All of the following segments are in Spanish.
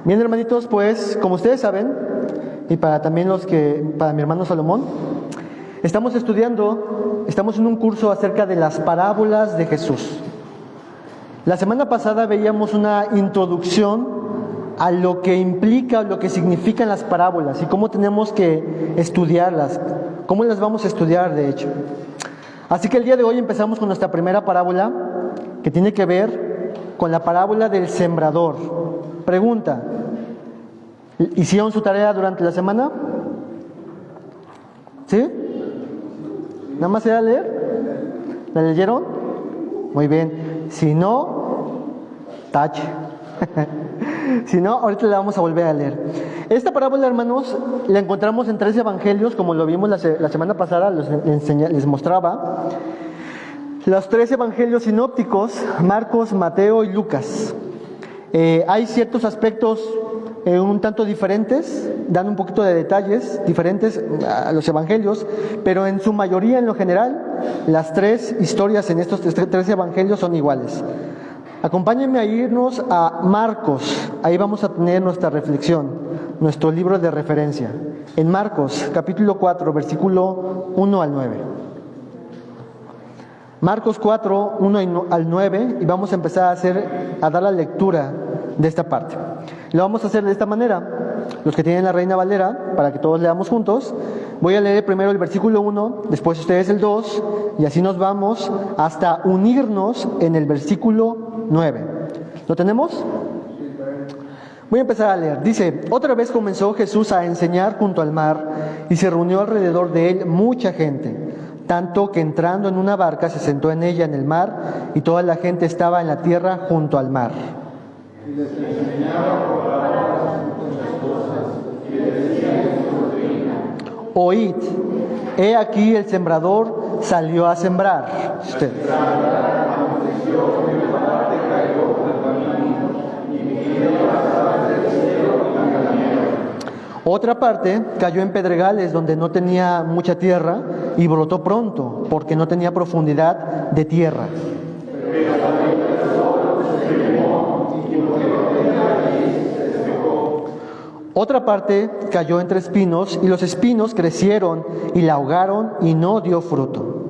Bien, hermanitos, pues como ustedes saben, y para mi hermano Salomón, estamos en un curso acerca de las parábolas de Jesús. La semana pasada veíamos una introducción a lo que implica, lo que significan las parábolas y cómo tenemos que estudiarlas, cómo las vamos a estudiar, de hecho. Así que el día de hoy empezamos con nuestra primera parábola, que tiene que ver con la parábola del sembrador. Pregunta: ¿hicieron su tarea durante la semana? ¿Sí? ¿Nada más era leer? ¿La leyeron? Muy bien. Si no, tache. Si no, ahorita la vamos a volver a leer. Esta parábola, hermanos, la encontramos en 3 evangelios, como lo vimos la semana pasada, les mostraba. Los 3 evangelios sinópticos, Marcos, Mateo y Lucas. Hay ciertos aspectos un tanto diferentes, dan un poquito de detalles diferentes a los evangelios, pero en su mayoría, en lo general, las 3 historias en estos 3 evangelios son iguales. Acompáñenme a irnos a Marcos. Ahí vamos a tener nuestra reflexión, nuestro libro de referencia. En Marcos, capítulo 4, versículo 1 al 9. Marcos 4, 1 al 9, y vamos a empezar a dar la lectura de esta parte. Lo vamos a hacer de esta manera. Los que tienen la Reina Valera, para que todos leamos juntos, voy a leer primero el versículo 1, después ustedes el 2, y así nos vamos hasta unirnos en el versículo 9. ¿Lo tenemos? Voy a empezar a leer. Dice: otra vez comenzó Jesús a enseñar junto al mar, y se reunió alrededor de él mucha gente, tanto que entrando en una barca se sentó en ella en el mar, y toda la gente estaba en la tierra junto al mar. Y les enseñaba por parábolas muchas cosas, y les decía en su doctrina: Oíd, he aquí el sembrador salió a sembrar. Otra parte cayó en pedregales donde no tenía mucha tierra y brotó pronto, porque no tenía profundidad de tierra. Otra parte cayó entre espinos, y los espinos crecieron y la ahogaron y no dio fruto.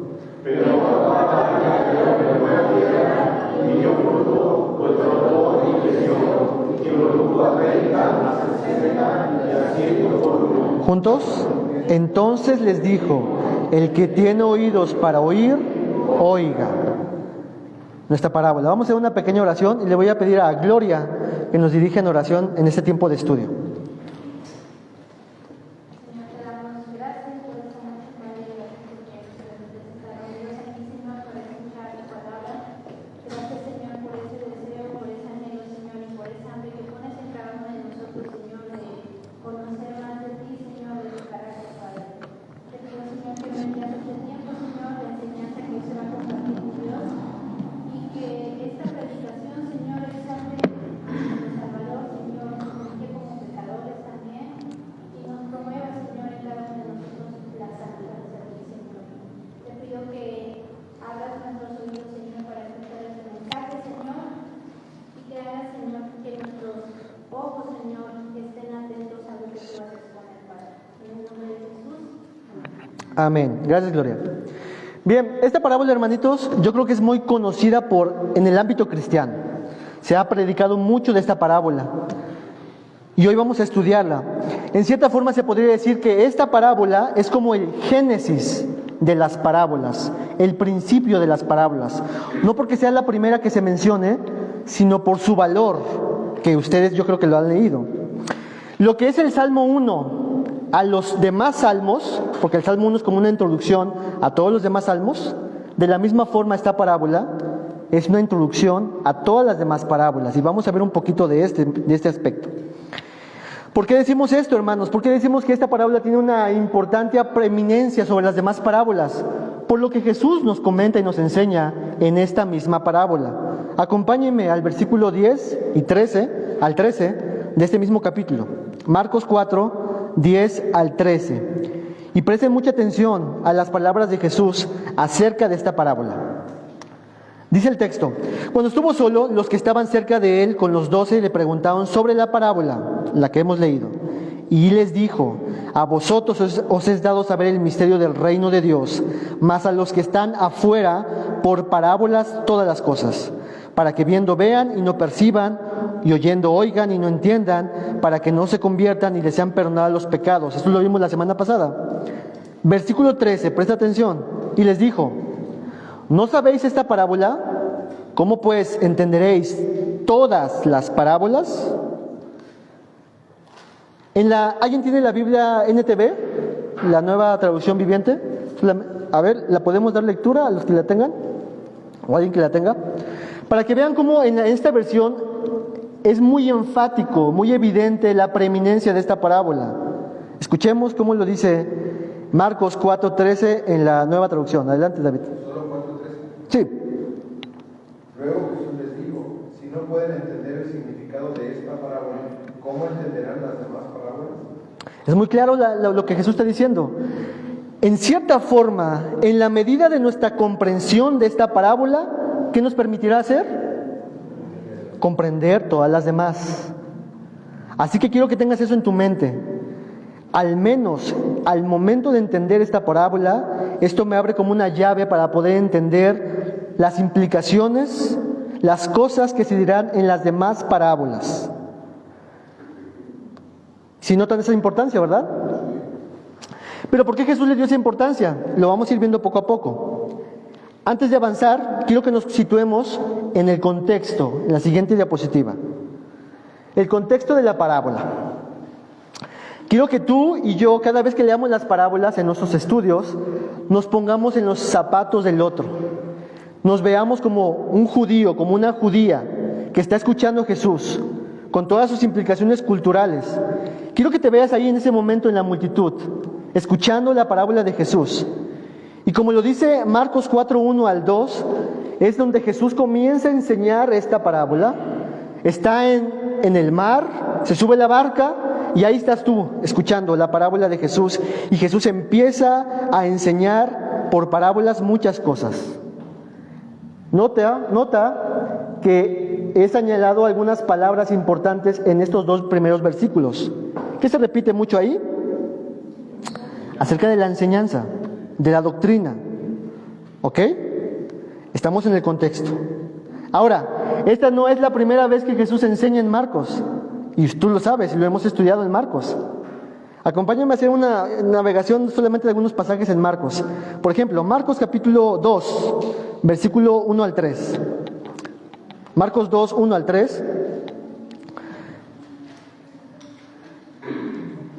¿Juntos? Entonces les dijo: el que tiene oídos para oír, oiga. Nuestra parábola. Vamos a hacer una pequeña oración y le voy a pedir a Gloria que nos dirija en oración en este tiempo de estudio. Amén. Gracias, Gloria. Bien, esta parábola, hermanitos, yo creo que es muy conocida en el ámbito cristiano. Se ha predicado mucho de esta parábola y hoy vamos a estudiarla. En cierta forma se podría decir que esta parábola es como el génesis de las parábolas, el principio de las parábolas. No porque sea la primera que se mencione, sino por su valor, que ustedes yo creo que lo han leído. Lo que es el Salmo 1 a los demás salmos, porque el Salmo 1 es como una introducción a todos los demás salmos, de la misma forma esta parábola es una introducción a todas las demás parábolas, y vamos a ver un poquito de este aspecto. ¿Por qué decimos esto, hermanos? ¿Por qué decimos que esta parábola tiene una importante preeminencia sobre las demás parábolas? Por lo que Jesús nos comenta y nos enseña en esta misma parábola. Acompáñenme al versículo 10 y 13, al 13 de este mismo capítulo. Marcos 4, 10 al 13. Y presten mucha atención a las palabras de Jesús acerca de esta parábola. Dice el texto: cuando estuvo solo, los que estaban cerca de él con los 12 le preguntaron sobre la parábola, la que hemos leído. Y les dijo: a vosotros os es dado saber el misterio del reino de Dios, mas a los que están afuera, por parábolas todas las cosas, para que viendo vean y no perciban, y oyendo oigan y no entiendan, para que no se conviertan y les sean perdonados los pecados. Esto lo vimos la semana pasada. Versículo 13, presta atención. Y les dijo: ¿no sabéis esta parábola? ¿Cómo pues entenderéis todas las parábolas? ¿Alguien tiene la Biblia NTV? La nueva traducción viviente. A ver, ¿la podemos dar lectura a los que la tengan? ¿O alguien que la tenga? Para que vean cómo en esta versión es muy enfático, muy evidente la preeminencia de esta parábola. Escuchemos cómo lo dice Marcos 4:13 en la nueva traducción. Adelante, David. ¿Solo 4:13? Sí. Luego Jesús les dijo: si no pueden entender el significado de esta parábola, ¿cómo entenderán las demás parábolas? Es muy claro lo que Jesús está diciendo. En cierta forma, en la medida de nuestra comprensión de esta parábola, ¿qué nos permitirá hacer? Comprender todas las demás. Así que quiero que tengas eso en tu mente. Al menos al momento de entender esta parábola, esto me abre como una llave para poder entender las implicaciones, las cosas que se dirán en las demás parábolas. Si notan esa importancia, ¿verdad? Pero ¿por qué Jesús le dio esa importancia? Lo vamos a ir viendo poco a poco. Antes de avanzar, quiero que nos situemos en el contexto, en la siguiente diapositiva. El contexto de la parábola. Quiero que tú y yo, cada vez que leamos las parábolas en nuestros estudios, nos pongamos en los zapatos del otro. Nos veamos como un judío, como una judía que está escuchando a Jesús, con todas sus implicaciones culturales. Quiero que te veas ahí en ese momento en la multitud, escuchando la parábola de Jesús. Y como lo dice Marcos 4:1 al 2, es donde Jesús comienza a enseñar esta parábola. Está en el mar, se sube la barca y ahí estás tú escuchando la parábola de Jesús. Y Jesús empieza a enseñar por parábolas muchas cosas. Nota que he señalado algunas palabras importantes en estos dos primeros versículos. ¿Qué se repite mucho ahí? Acerca de la enseñanza, de la doctrina. ¿Ok? Estamos en el contexto. Ahora, esta no es la primera vez que Jesús enseña en Marcos. Y tú lo sabes, y lo hemos estudiado en Marcos. Acompáñame a hacer una navegación solamente de algunos pasajes en Marcos. Por ejemplo, Marcos capítulo 2, versículo 1 al 3. Marcos 2, 1 al 3.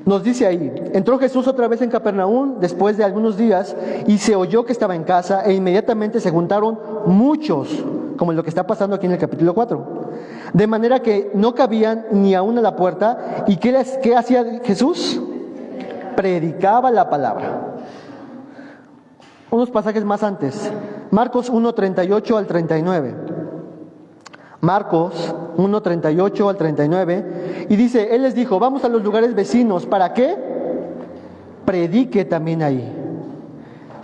Nos dice ahí: entró Jesús otra vez en Capernaum después de algunos días y se oyó que estaba en casa, e inmediatamente se juntaron muchos, como lo que está pasando aquí en el capítulo 4. De manera que no cabían ni aún a la puerta. ¿Y qué hacía Jesús? Predicaba la palabra. Unos pasajes más antes. Marcos 1:38 al 39. Marcos 1:38 al 39. Y dice: Él les dijo: vamos a los lugares vecinos. ¿Para qué? Predique también ahí.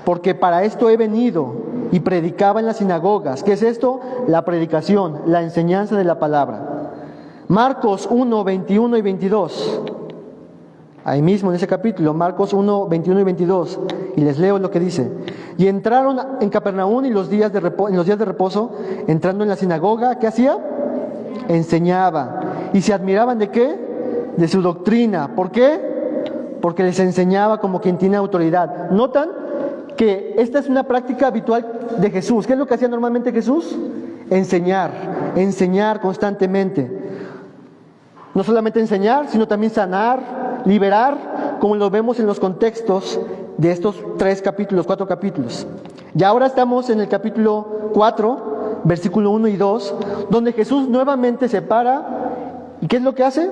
Porque para esto he venido. Y predicaba en las sinagogas. ¿Qué es esto? La predicación, la enseñanza de la palabra. Marcos 1:21 y 22. Ahí mismo en ese capítulo, Marcos 1:21 y 22. Y les leo lo que dice: y entraron en Capernaum y en los días de reposo, entrando en la sinagoga, ¿qué hacía? Enseñaba. Y se admiraban ¿de qué? De su doctrina. ¿Por qué? Porque les enseñaba como quien tiene autoridad. ¿Notan que esta es una práctica habitual de Jesús? ¿Qué es lo que hacía normalmente Jesús? Enseñar constantemente. No solamente enseñar, sino también sanar, liberar, como lo vemos en los contextos de estos 4 capítulos. Y ahora estamos en el capítulo 4, versículo 1 y 2, donde Jesús nuevamente se para. ¿Y qué es lo que hace?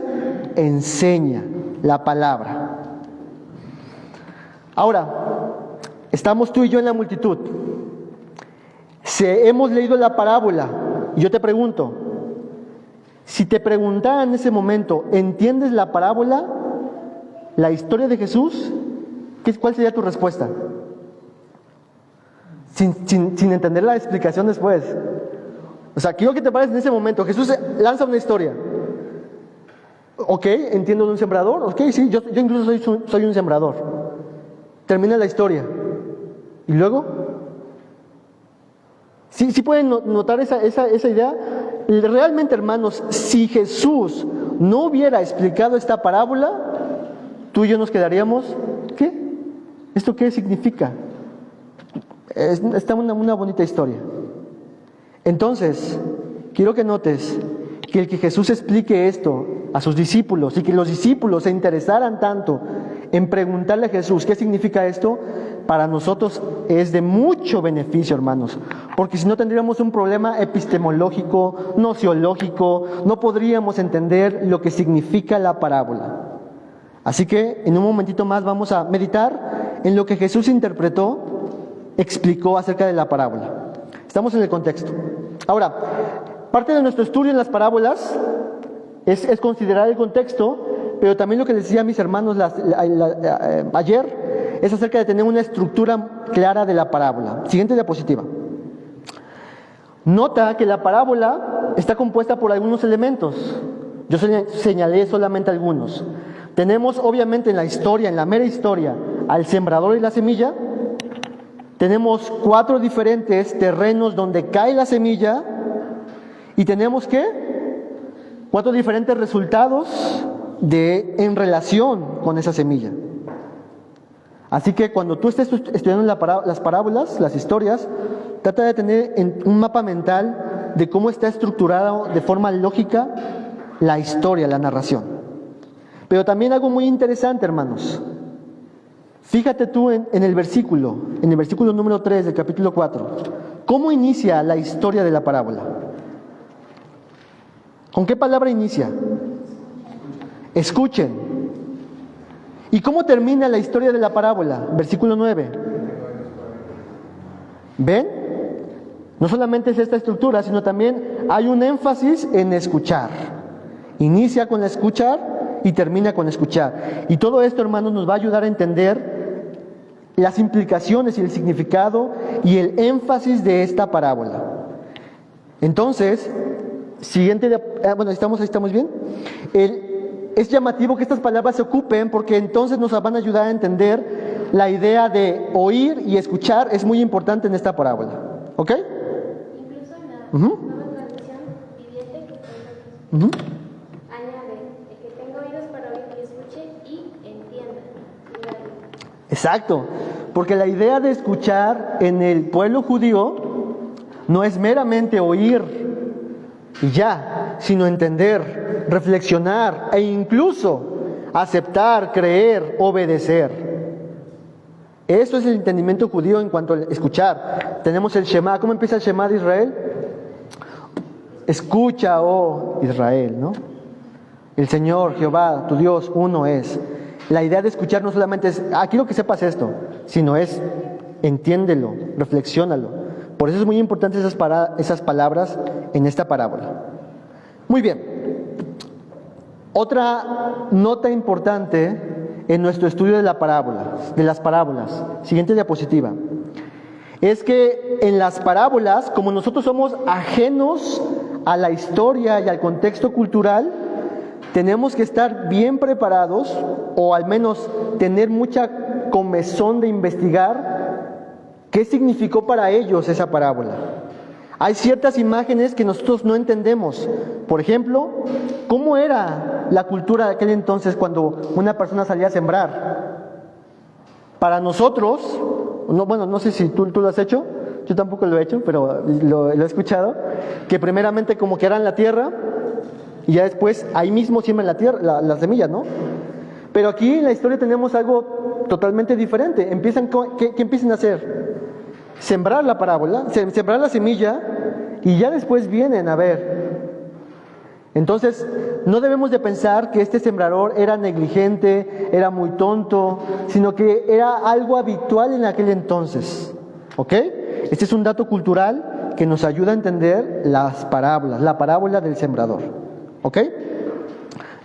Enseña la palabra. Ahora, estamos tú y yo en la multitud. Hemos leído la parábola. Y yo te pregunto, si te preguntara en ese momento, ¿entiendes la parábola, la historia de Jesús? ¿Cuál sería tu respuesta? Sin entender la explicación después. O sea, quiero que te pares en ese momento. Jesús lanza una historia. Ok, entiendo de un sembrador. Ok, sí, yo incluso soy un sembrador. Termina la historia. ¿Y luego? ¿Sí pueden notar esa idea? Realmente, hermanos, si Jesús no hubiera explicado esta parábola, tú y yo nos quedaríamos, ¿qué? ¿Esto qué significa? Está una bonita historia. Entonces, quiero que notes que el que Jesús explique esto a sus discípulos y que los discípulos se interesaran tanto en preguntarle a Jesús qué significa esto, para nosotros es de mucho beneficio, hermanos, porque si no tendríamos un problema epistemológico, nociológico, no podríamos entender lo que significa la parábola. Así que en un momentito más vamos a meditar en lo que Jesús interpretó, explicó acerca de la parábola. Estamos en el contexto. Ahora, parte de nuestro estudio en las parábolas es considerar el contexto, pero también lo que les decía a mis hermanos ayer es acerca de tener una estructura clara de la parábola. Siguiente diapositiva. Nota que la parábola está compuesta por algunos elementos. Yo señalé solamente algunos. Tenemos obviamente en la historia, en la mera historia, al sembrador y la semilla. Tenemos 4 diferentes terrenos donde cae la semilla. Y tenemos ¿qué? 4 diferentes resultados en relación con esa semilla. Así que cuando tú estés estudiando las parábolas, las historias, trata de tener un mapa mental de cómo está estructurado de forma lógica la historia, la narración. Pero también algo muy interesante, hermanos. Fíjate tú en el versículo número 3 del capítulo 4. ¿Cómo inicia la historia de la parábola? ¿Con qué palabra inicia? Escuchen. ¿Y cómo termina la historia de la parábola? Versículo 9. ¿Ven? No solamente es esta estructura, sino también hay un énfasis en escuchar. Inicia con escuchar y termina con escuchar. Y todo esto, hermanos, nos va a ayudar a entender las implicaciones y el significado y el énfasis de esta parábola. Entonces, bueno, ¿estamos bien? Es llamativo que estas palabras se ocupen porque entonces nos van a ayudar a entender la idea de oír y escuchar es muy importante en esta parábola. ¿Ok? Incluso en la nueva traducción viviente añade el que tenga oídos para oír y escuche y entienda. Exacto, porque la idea de escuchar en el pueblo judío no es meramente oír y ya, sino entender, reflexionar e incluso aceptar, creer, obedecer. Eso es el entendimiento judío en cuanto a escuchar. Tenemos el Shema. ¿Cómo empieza el Shema de Israel? Escucha, oh Israel, ¿no? El Señor, Jehová, tu Dios, uno es. La idea de escuchar no solamente es, quiero que sepas esto, sino es, entiéndelo, reflexiónalo. Por eso es muy importante esas palabras en esta parábola. Muy bien. Otra nota importante en nuestro estudio de las parábolas, siguiente diapositiva, es que en las parábolas, como nosotros somos ajenos a la historia y al contexto cultural, tenemos que estar bien preparados, o al menos tener mucha comezón de investigar qué significó para ellos esa parábola. Hay ciertas imágenes que nosotros no entendemos. Por ejemplo, ¿cómo era la cultura de aquel entonces cuando una persona salía a sembrar? Para nosotros, no sé si tú lo has hecho, yo tampoco lo he hecho, pero lo he escuchado, que primeramente como que eran la tierra y ya después ahí mismo siembran la tierra, la semilla, ¿no? Pero aquí en la historia tenemos algo totalmente diferente. ¿Qué empiezan a hacer? Sembrar la parábola, sembrar la semilla y ya después vienen a ver. Entonces, no debemos de pensar que este sembrador era negligente, era muy tonto, sino que era algo habitual en aquel entonces. ¿Ok? Este es un dato cultural que nos ayuda a entender las parábolas, la parábola del sembrador. ¿Ok?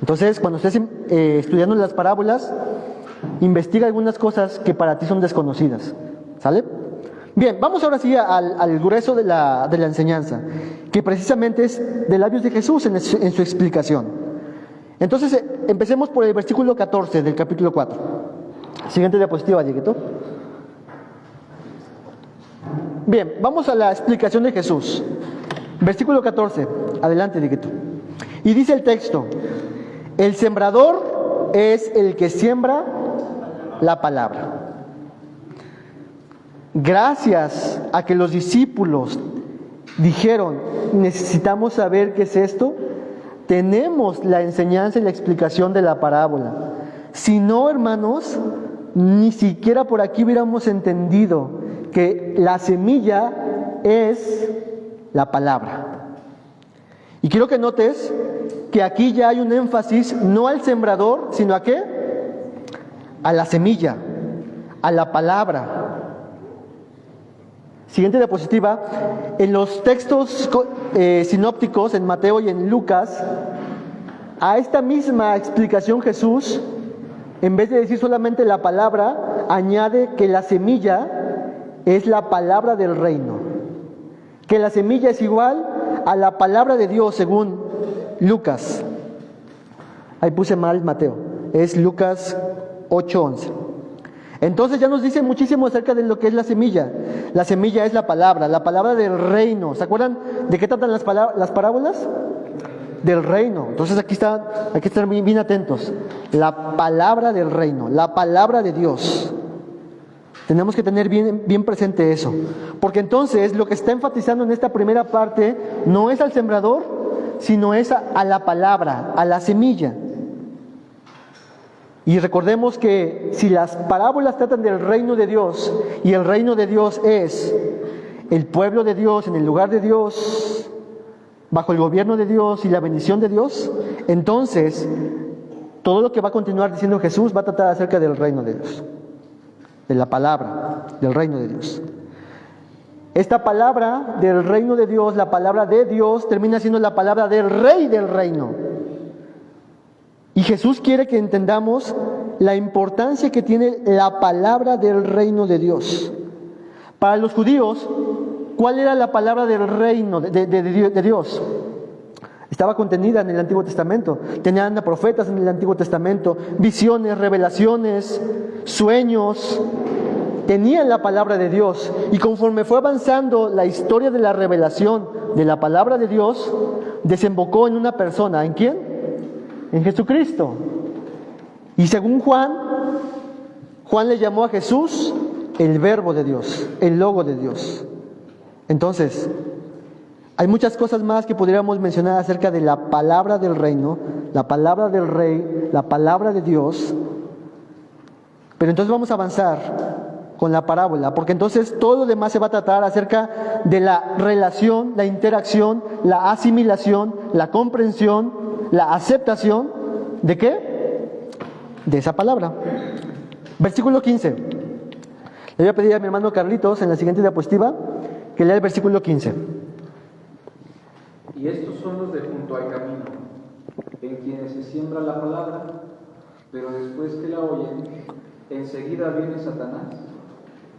Entonces, cuando estés estudiando las parábolas, investiga algunas cosas que para ti son desconocidas. ¿Sale? Bien, vamos ahora sí al grueso de la enseñanza, que precisamente es de labios de Jesús en su explicación. Entonces, empecemos por el versículo 14 del capítulo 4. Siguiente diapositiva, Dieguito. Bien, vamos a la explicación de Jesús. Versículo 14, adelante, Dieguito. Y dice el texto: el sembrador es el que siembra la palabra. Gracias a que los discípulos dijeron, necesitamos saber qué es esto, tenemos la enseñanza y la explicación de la parábola. Si no, hermanos, ni siquiera por aquí hubiéramos entendido que la semilla es la palabra. Y quiero que notes que aquí ya hay un énfasis no al sembrador, sino ¿a qué? A la semilla, a la palabra. Siguiente diapositiva. En los textos sinópticos, en Mateo y en Lucas, a esta misma explicación Jesús, en vez de decir solamente la palabra, añade que la semilla es la palabra del reino. Que la semilla es igual a la palabra de Dios según Lucas. Ahí puse mal Mateo. Es Lucas 8:11. Entonces ya nos dice muchísimo acerca de lo que es la semilla. La semilla es la palabra del reino. ¿Se acuerdan de qué tratan las parábolas? Del reino. Entonces aquí hay que estar bien atentos. La palabra del reino, la palabra de Dios. Tenemos que tener bien presente eso. Porque entonces lo que está enfatizando en esta primera parte no es al sembrador, sino es a la palabra, a la semilla. Y recordemos que si las parábolas tratan del reino de Dios, y el reino de Dios es el pueblo de Dios en el lugar de Dios, bajo el gobierno de Dios y la bendición de Dios, entonces todo lo que va a continuar diciendo Jesús va a tratar acerca del reino de Dios, de la palabra, del reino de Dios. Esta palabra del reino de Dios, la palabra de Dios, termina siendo la palabra del rey del reino. Y Jesús quiere que entendamos la importancia que tiene la palabra del reino de Dios. Para los judíos, ¿cuál era la palabra del reino de Dios? Estaba contenida en el Antiguo Testamento. Tenían a profetas en el Antiguo Testamento, visiones, revelaciones, sueños. Tenían la palabra de Dios. Y conforme fue avanzando la historia de la revelación de la palabra de Dios, desembocó en una persona. ¿En quién? En Jesucristo. Y según Juan le llamó a Jesús el verbo de Dios, el logo de Dios. Entonces, hay muchas cosas más que podríamos mencionar acerca de la palabra del reino, la palabra del rey, la palabra de Dios. Pero entonces vamos a avanzar con la parábola, porque entonces todo lo demás se va a tratar acerca de la relación, la interacción, la asimilación, la comprensión, la aceptación, ¿de qué? De esa palabra. Versículo 15. Le voy a pedir a mi hermano Carlitos en la siguiente diapositiva que lea el versículo 15. Y estos son los de junto al camino, en quienes se siembra la palabra, pero después que la oyen, enseguida viene Satanás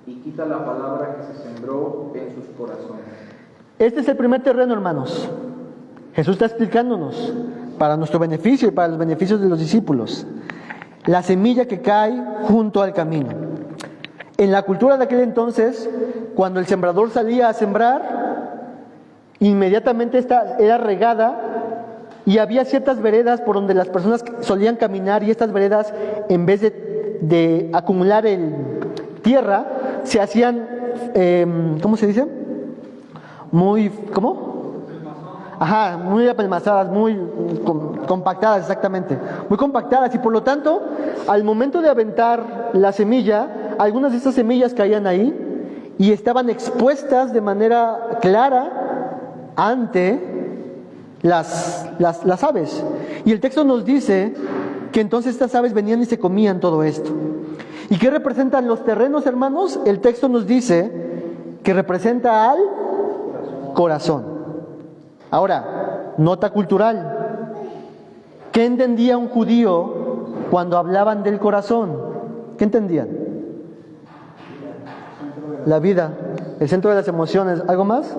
y quita la palabra que se sembró en sus corazones. Este es el primer terreno, hermanos. Jesús está explicándonos para nuestro beneficio y para los beneficios de los discípulos. La semilla que cae junto al camino. En la cultura de aquel entonces, cuando el sembrador salía a sembrar, inmediatamente esta era regada y había ciertas veredas por donde las personas solían caminar, y estas veredas, en vez de acumular tierra, se hacían, ¿cómo se dice? Muy apelmazadas, muy compactadas, exactamente. Muy compactadas, y por lo tanto, al momento de aventar la semilla, algunas de estas semillas caían ahí y estaban expuestas de manera clara ante las aves. Y el texto nos dice que entonces estas aves venían y se comían todo esto. ¿Y qué representan los terrenos, hermanos? El texto nos dice que representa al corazón. Ahora, nota cultural. ¿Qué entendía un judío cuando hablaban del corazón? ¿Qué entendían? La vida. el centro de las emociones. ¿Algo más?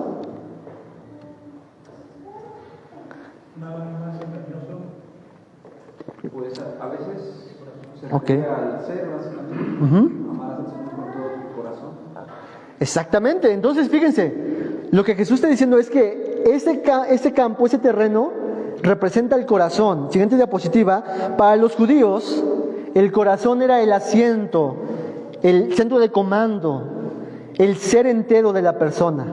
Pues a veces se Ok. refiere al ser, básicamente. Ujú. Amar al Señor con todo tu corazón. Exactamente. Entonces, fíjense, lo que Jesús está diciendo es que ese campo, ese terreno, representa el corazón. Siguiente diapositiva. Para los judíos, el corazón era el asiento, el centro de comando, el ser entero de la persona.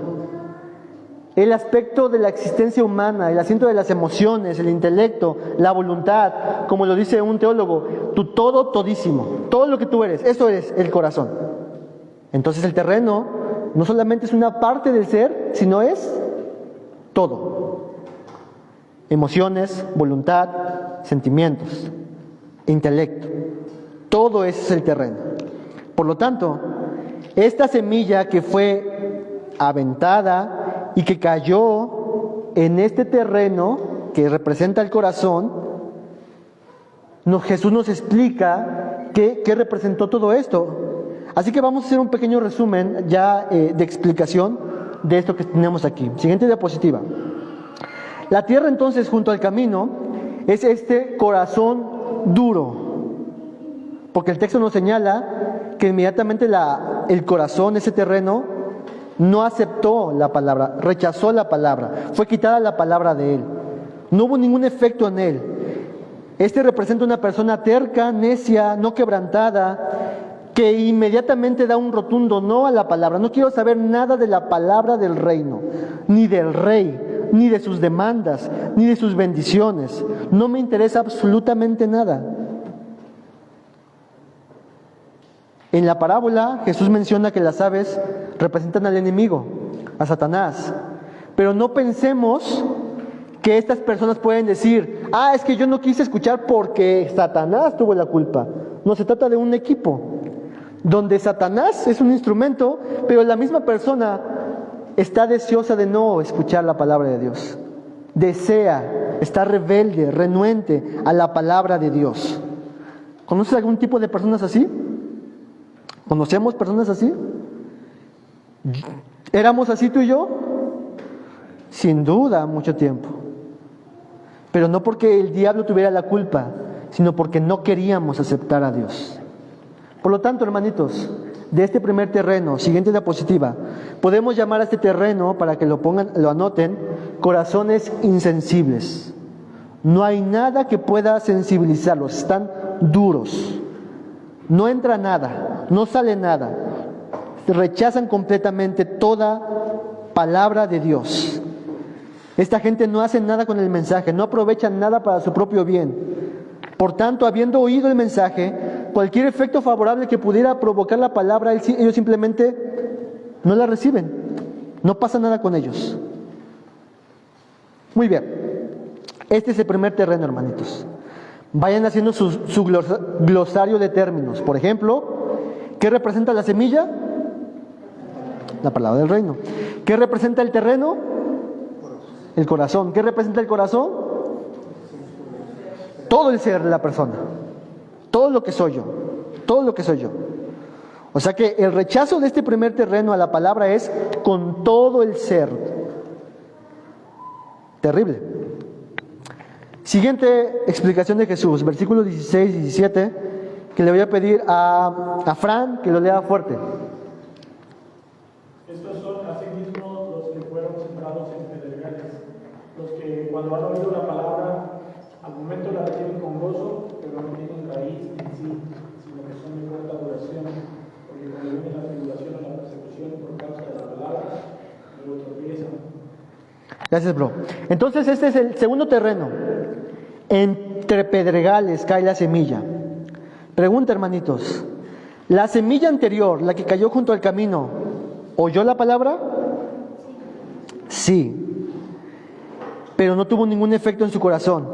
El aspecto de la existencia humana, el asiento de las emociones, el intelecto, la voluntad, como lo dice un teólogo, tu todo, todísimo, todo lo que tú eres, eso es el corazón. Entonces el terreno no solamente es una parte del ser, sino es todo. Emociones, voluntad, sentimientos, intelecto, todo eso es el terreno. Por lo tanto, esta semilla que fue aventada y que cayó en este terreno que representa el corazón, Jesús nos explica qué representó todo esto. Así que vamos a hacer un pequeño resumen ya de explicación de esto que tenemos aquí. Siguiente diapositiva. La tierra entonces junto al camino es este corazón duro, porque el texto nos señala que inmediatamente el corazón, ese terreno, no aceptó la palabra, rechazó la palabra, fue quitada la palabra de él. No hubo ningún efecto en él. Este representa una persona terca, necia, no quebrantada, que inmediatamente da un rotundo no a la palabra. No quiero saber nada de la palabra del reino, ni del rey, ni de sus demandas, ni de sus bendiciones. No me interesa absolutamente nada. En la parábola Jesús menciona que las aves representan al enemigo, a Satanás. Pero no pensemos que estas personas pueden decir, es que yo no quise escuchar porque Satanás tuvo la culpa. No, se trata de un equipo, donde Satanás es un instrumento, pero la misma persona está deseosa de no escuchar la palabra de Dios. Desea, está rebelde, renuente a la palabra de Dios. ¿Conoces algún tipo de personas así? ¿Conocemos personas así? ¿Éramos así tú y yo? Sin duda, mucho tiempo. Pero no porque el diablo tuviera la culpa, sino porque no queríamos aceptar a Dios. Por lo tanto, hermanitos, de este primer terreno, siguiente diapositiva, podemos llamar a este terreno, para que lo anoten, corazones insensibles. No hay nada que pueda sensibilizarlos, están duros. No entra nada, no sale nada. Rechazan completamente toda palabra de Dios. Esta gente no hace nada con el mensaje, no aprovechan nada para su propio bien. Por tanto, habiendo oído el mensaje, cualquier efecto favorable que pudiera provocar la palabra, ellos simplemente no la reciben. No pasa nada con ellos. Muy bien. Este es el primer terreno, hermanitos. Vayan haciendo su glosario de términos. Por ejemplo, ¿qué representa la semilla? La palabra del reino. ¿Qué representa el terreno? El corazón. ¿Qué representa el corazón? Todo el ser de la persona. Todo lo que soy yo. Todo lo que soy yo. O sea que el rechazo de este primer terreno a la palabra es con todo el ser. Terrible. Siguiente explicación de Jesús, versículos 16 y 17, que le voy a pedir a Fran que lo lea fuerte. Estos son asimismo los que fueron sembrados en pedregales, los que cuando han oído la palabra, al momento la reciben con gozo, pero no tienen raíz en sí, sino que son de corta duración, porque cuando viene la tribulación o la persecución por causa de la palabra, luego tropiezan. Gracias, bro. Entonces este es el segundo terreno. Entre pedregales cae la semilla. Pregunta, hermanitos, ¿la semilla anterior, la que cayó junto al camino, oyó la palabra? Sí. Pero no tuvo ningún efecto en su corazón.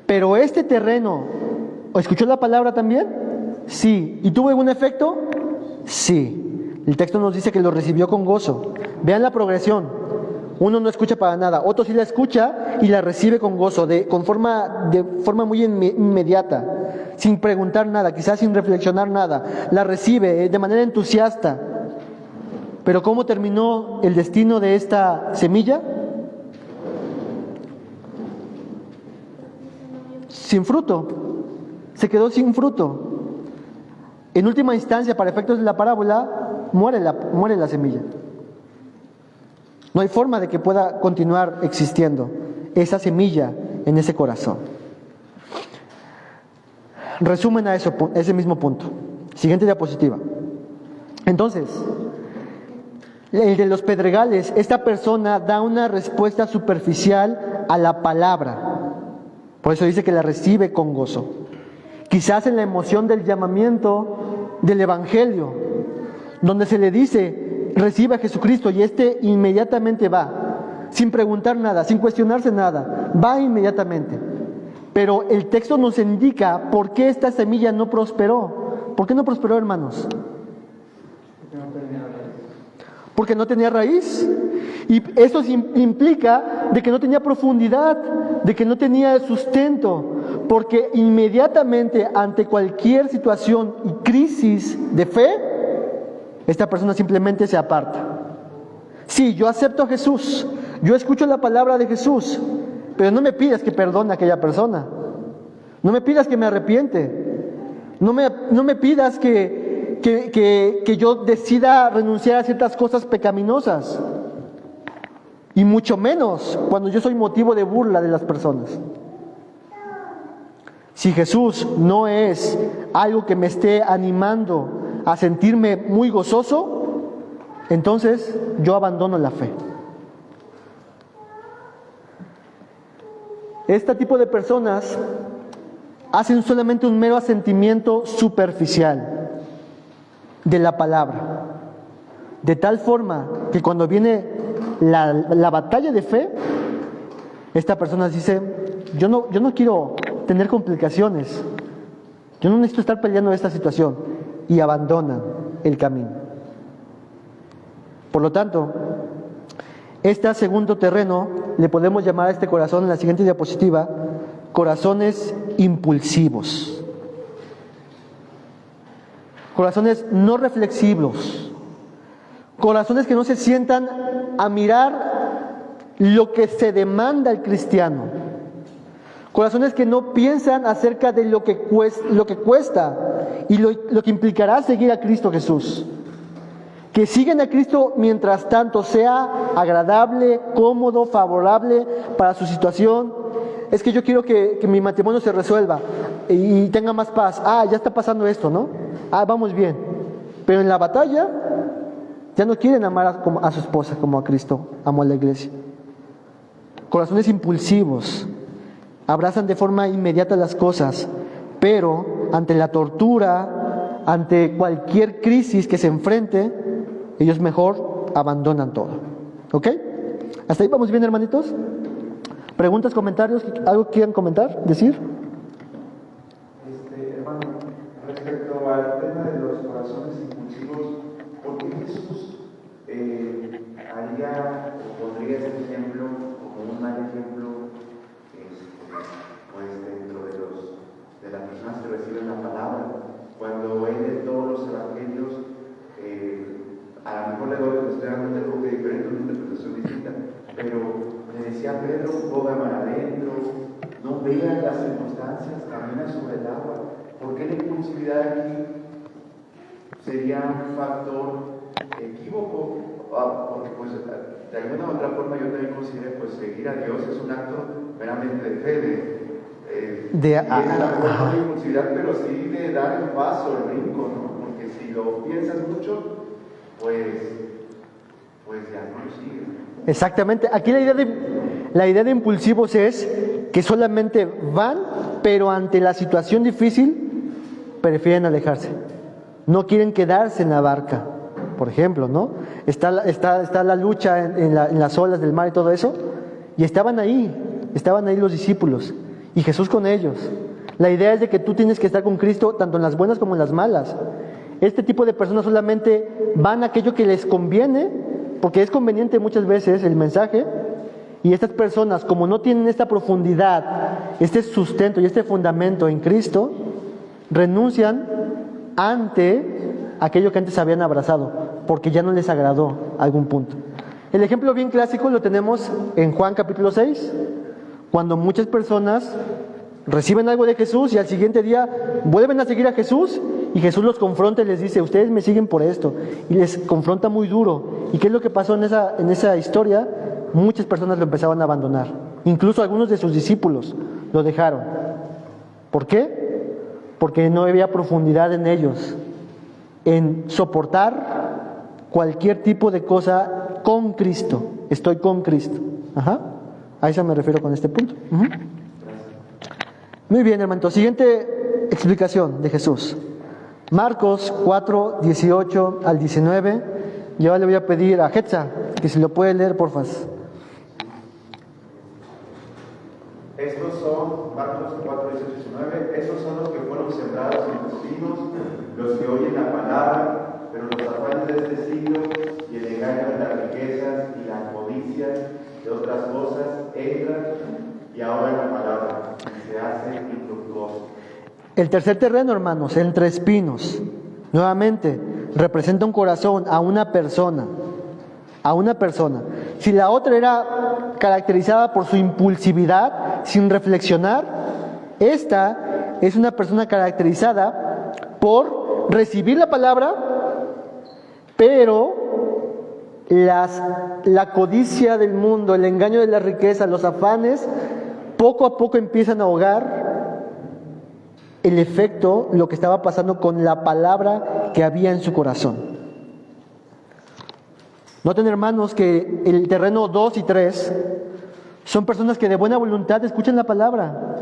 Pero este terreno, ¿escuchó la palabra también? Sí. ¿Y tuvo algún efecto? Sí. El texto nos dice que lo recibió con gozo. Vean la progresión. Uno no escucha para nada, otro sí la escucha y la recibe con gozo, de forma muy inmediata, sin preguntar nada, quizás sin reflexionar nada. La recibe de manera entusiasta. Pero ¿cómo terminó el destino de esta semilla? Sin fruto. Se quedó sin fruto. En última instancia, para efectos de la parábola, muere la semilla. No hay forma de que pueda continuar existiendo esa semilla en ese corazón. Resumen a ese mismo punto. Siguiente diapositiva. Entonces, el de los pedregales, esta persona da una respuesta superficial a la palabra. Por eso dice que la recibe con gozo. Quizás en la emoción del llamamiento del Evangelio, donde se le dice, recibe a Jesucristo, y éste inmediatamente va, sin preguntar nada, sin cuestionarse nada, va inmediatamente. Pero el texto nos indica por qué esta semilla no prosperó. ¿Por qué no prosperó, hermanos? Porque no tenía raíz. Y eso implica de que no tenía profundidad, de que no tenía sustento, porque inmediatamente ante cualquier situación y crisis de fe, esta persona simplemente se aparta. Sí, yo acepto a Jesús, yo escucho la palabra de Jesús, pero no me pidas que perdone a aquella persona, no me pidas que me arrepiente, no me pidas que yo decida renunciar a ciertas cosas pecaminosas, y mucho menos cuando yo soy motivo de burla de las personas. Si Jesús no es algo que me esté animando a sentirme muy gozoso, entonces yo abandono la fe. Este tipo de personas hacen solamente un mero asentimiento superficial de la palabra, de tal forma que cuando viene la batalla de fe, esta persona dice, yo no quiero tener complicaciones, yo no necesito estar peleando esta situación, y abandonan el camino. Por lo tanto, este segundo terreno le podemos llamar a este corazón en la siguiente diapositiva, corazones impulsivos, corazones no reflexivos, corazones que no se sientan a mirar lo que se demanda al cristiano, corazones que no piensan acerca de lo que cuesta y lo que implicará seguir a Cristo Jesús, que siguen a Cristo mientras tanto sea agradable, cómodo, favorable para su situación. Es que yo quiero que mi matrimonio se resuelva y tenga más paz. Ya está pasando esto, ¿no? Vamos bien. Pero en la batalla ya no quieren amar a su esposa como a Cristo amó a la iglesia. Corazones impulsivos, abrazan de forma inmediata las cosas, pero ante la tortura, ante cualquier crisis que se enfrente, ellos mejor abandonan todo. ¿Ok? ¿Hasta ahí vamos bien, hermanitos? ¿Preguntas, comentarios? ¿Algo quieran comentar, decir? Hermano, respecto al tema de los corazones impulsivos, ¿por qué Jesús pondría este ejemplo como un mal ejemplo pues dentro de las personas que reciben la palabra? Cuando él en todos los evangelios, a lo mejor le doy que estoy dando un enfoque diferente, una interpretación distinta, pero le decía a Pedro, boga mar adentro, no veas las circunstancias, camina sobre el agua. ¿Por qué la impulsividad aquí sería un factor equívoco? Porque pues de alguna u otra forma yo también considero pues seguir a Dios es un acto meramente de fe, y es a lo mejor no de impulsividad, pero sí de dar el paso, el brinco, ¿no? Porque si lo piensas mucho, pues ya no lo sigues. Exactamente. Aquí la idea de impulsivos es que solamente van, pero ante la situación difícil prefieren alejarse. No quieren quedarse en la barca, por ejemplo, ¿no? Está la lucha en las olas del mar y todo eso, y estaban ahí los discípulos y Jesús con ellos. La idea es de que tú tienes que estar con Cristo tanto en las buenas como en las malas. Este tipo de personas solamente van a aquello que les conviene, porque es conveniente muchas veces el mensaje, y estas personas, como no tienen esta profundidad, este sustento y este fundamento en Cristo, renuncian ante aquello que antes habían abrazado. porque ya no les agradó a algún punto. El ejemplo bien clásico lo tenemos en Juan capítulo 6, cuando muchas personas reciben algo de Jesús y al siguiente día vuelven a seguir a Jesús y Jesús los confronta y les dice, ustedes me siguen por esto, y les confronta muy duro. ¿Y qué es lo que pasó en esa historia? Muchas personas lo empezaban a abandonar, incluso algunos de sus discípulos lo dejaron. ¿Por qué? Porque no había profundidad en ellos, en soportar cualquier tipo de cosa con Cristo. Estoy con Cristo. Ajá. A eso me refiero con este punto. Muy bien, hermano. Siguiente explicación de Jesús. Marcos 4, 18 al 19. Yo le voy a pedir a Hetza que si lo puede leer, por favor. Estos son, Marcos 4, 18 y 19, estos son los que fueron sembrados en los espinos, los que oyen la palabra, pero los afanes de este siglo y el engaño de las riquezas y la codicia de otras cosas entran y ahogan la palabra y se hacen infructuosos. El tercer terreno, hermanos, entre espinos, nuevamente representa un corazón, a una persona. Si la otra era caracterizada por su impulsividad, sin reflexionar, esta es una persona caracterizada por recibir la palabra, pero la codicia del mundo, el engaño de la riqueza, los afanes, poco a poco empiezan a ahogar el efecto, lo que estaba pasando con la palabra que había en su corazón. Noten, hermanos, que el terreno 2 y 3 son personas que de buena voluntad escuchan la palabra,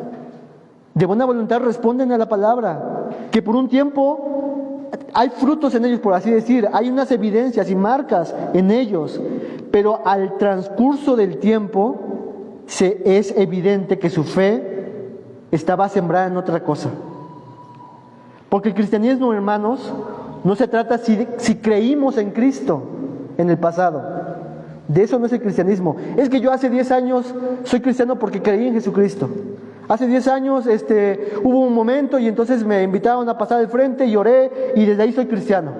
de buena voluntad responden a la palabra, que por un tiempo hay frutos en ellos, por así decir, hay unas evidencias y marcas en ellos, pero al transcurso del tiempo es evidente que su fe estaba sembrada en otra cosa. Porque el cristianismo, hermanos, no se trata si creímos en Cristo en el pasado. De eso no es el cristianismo. Es que yo hace 10 años soy cristiano porque creí en Jesucristo. Hace 10 años hubo un momento y entonces me invitaron a pasar al frente y oré y desde ahí soy cristiano.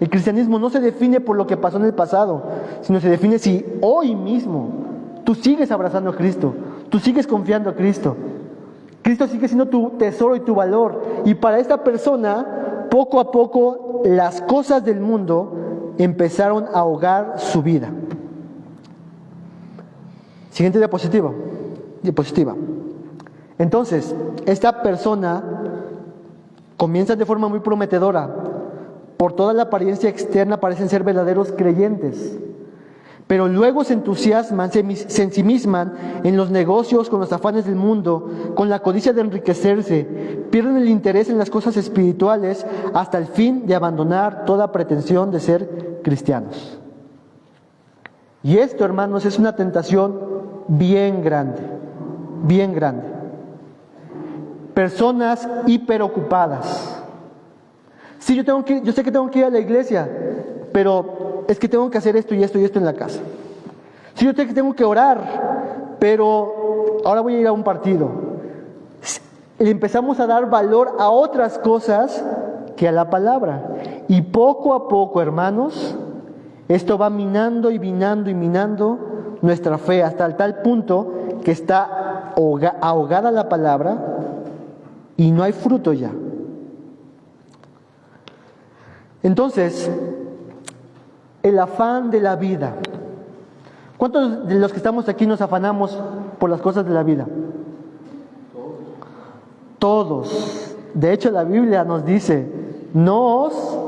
El cristianismo no se define por lo que pasó en el pasado, sino se define si hoy mismo tú sigues abrazando a Cristo, tú sigues confiando a Cristo. Cristo sigue siendo tu tesoro y tu valor. Y para esta persona, poco a poco, las cosas del mundo empezaron a ahogar su vida. Siguiente diapositiva. Entonces, esta persona comienza de forma muy prometedora. Por toda la apariencia externa parecen ser verdaderos creyentes. Pero luego se entusiasman, se ensimisman en los negocios, con los afanes del mundo, con la codicia de enriquecerse, pierden el interés en las cosas espirituales hasta el fin de abandonar toda pretensión de ser cristianos. Y esto, hermanos, es una tentación bien grande, bien grande. Personas hiperocupadas. Sí, yo sé que tengo que ir a la iglesia, pero es que tengo que hacer esto y esto y esto en la casa. Sí, yo sé que tengo que orar, pero ahora voy a ir a un partido. Le empezamos a dar valor a otras cosas que a la palabra. Y poco a poco, hermanos, esto va minando y minando y minando nuestra fe hasta el tal punto que está ahogada la palabra y no hay fruto ya. Entonces, el afán de la vida. ¿Cuántos de los que estamos aquí nos afanamos por las cosas de la vida? Todos. De hecho, la Biblia nos dice, no os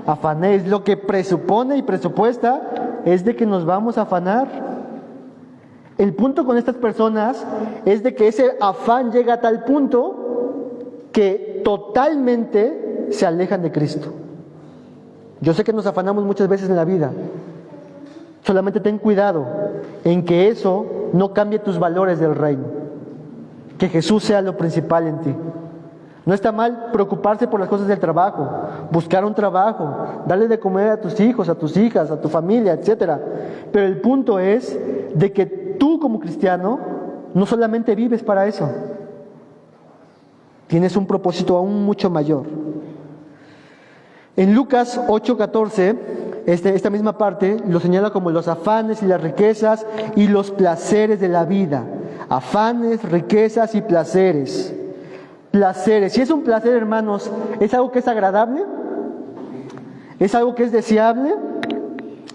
afanéis. Lo que presupone y presupuesta es de que nos vamos a afanar. El punto con estas personas es de que ese afán llega a tal punto que totalmente se alejan de Cristo. Yo sé que nos afanamos muchas veces en la vida. Solamente ten cuidado en que eso no cambie tus valores del reino. Que Jesús sea lo principal en ti. No está mal preocuparse por las cosas del trabajo, buscar un trabajo, darle de comer a tus hijos, a tus hijas, a tu familia, etc. Pero el punto es de que tú como cristiano no solamente vives para eso. Tienes un propósito aún mucho mayor. En Lucas 8:14 esta misma parte lo señala como los afanes y las riquezas y los placeres de la vida. Afanes, riquezas y placeres. Placeres. Si es un placer, hermanos, ¿es algo que es agradable? ¿Es algo que es deseable?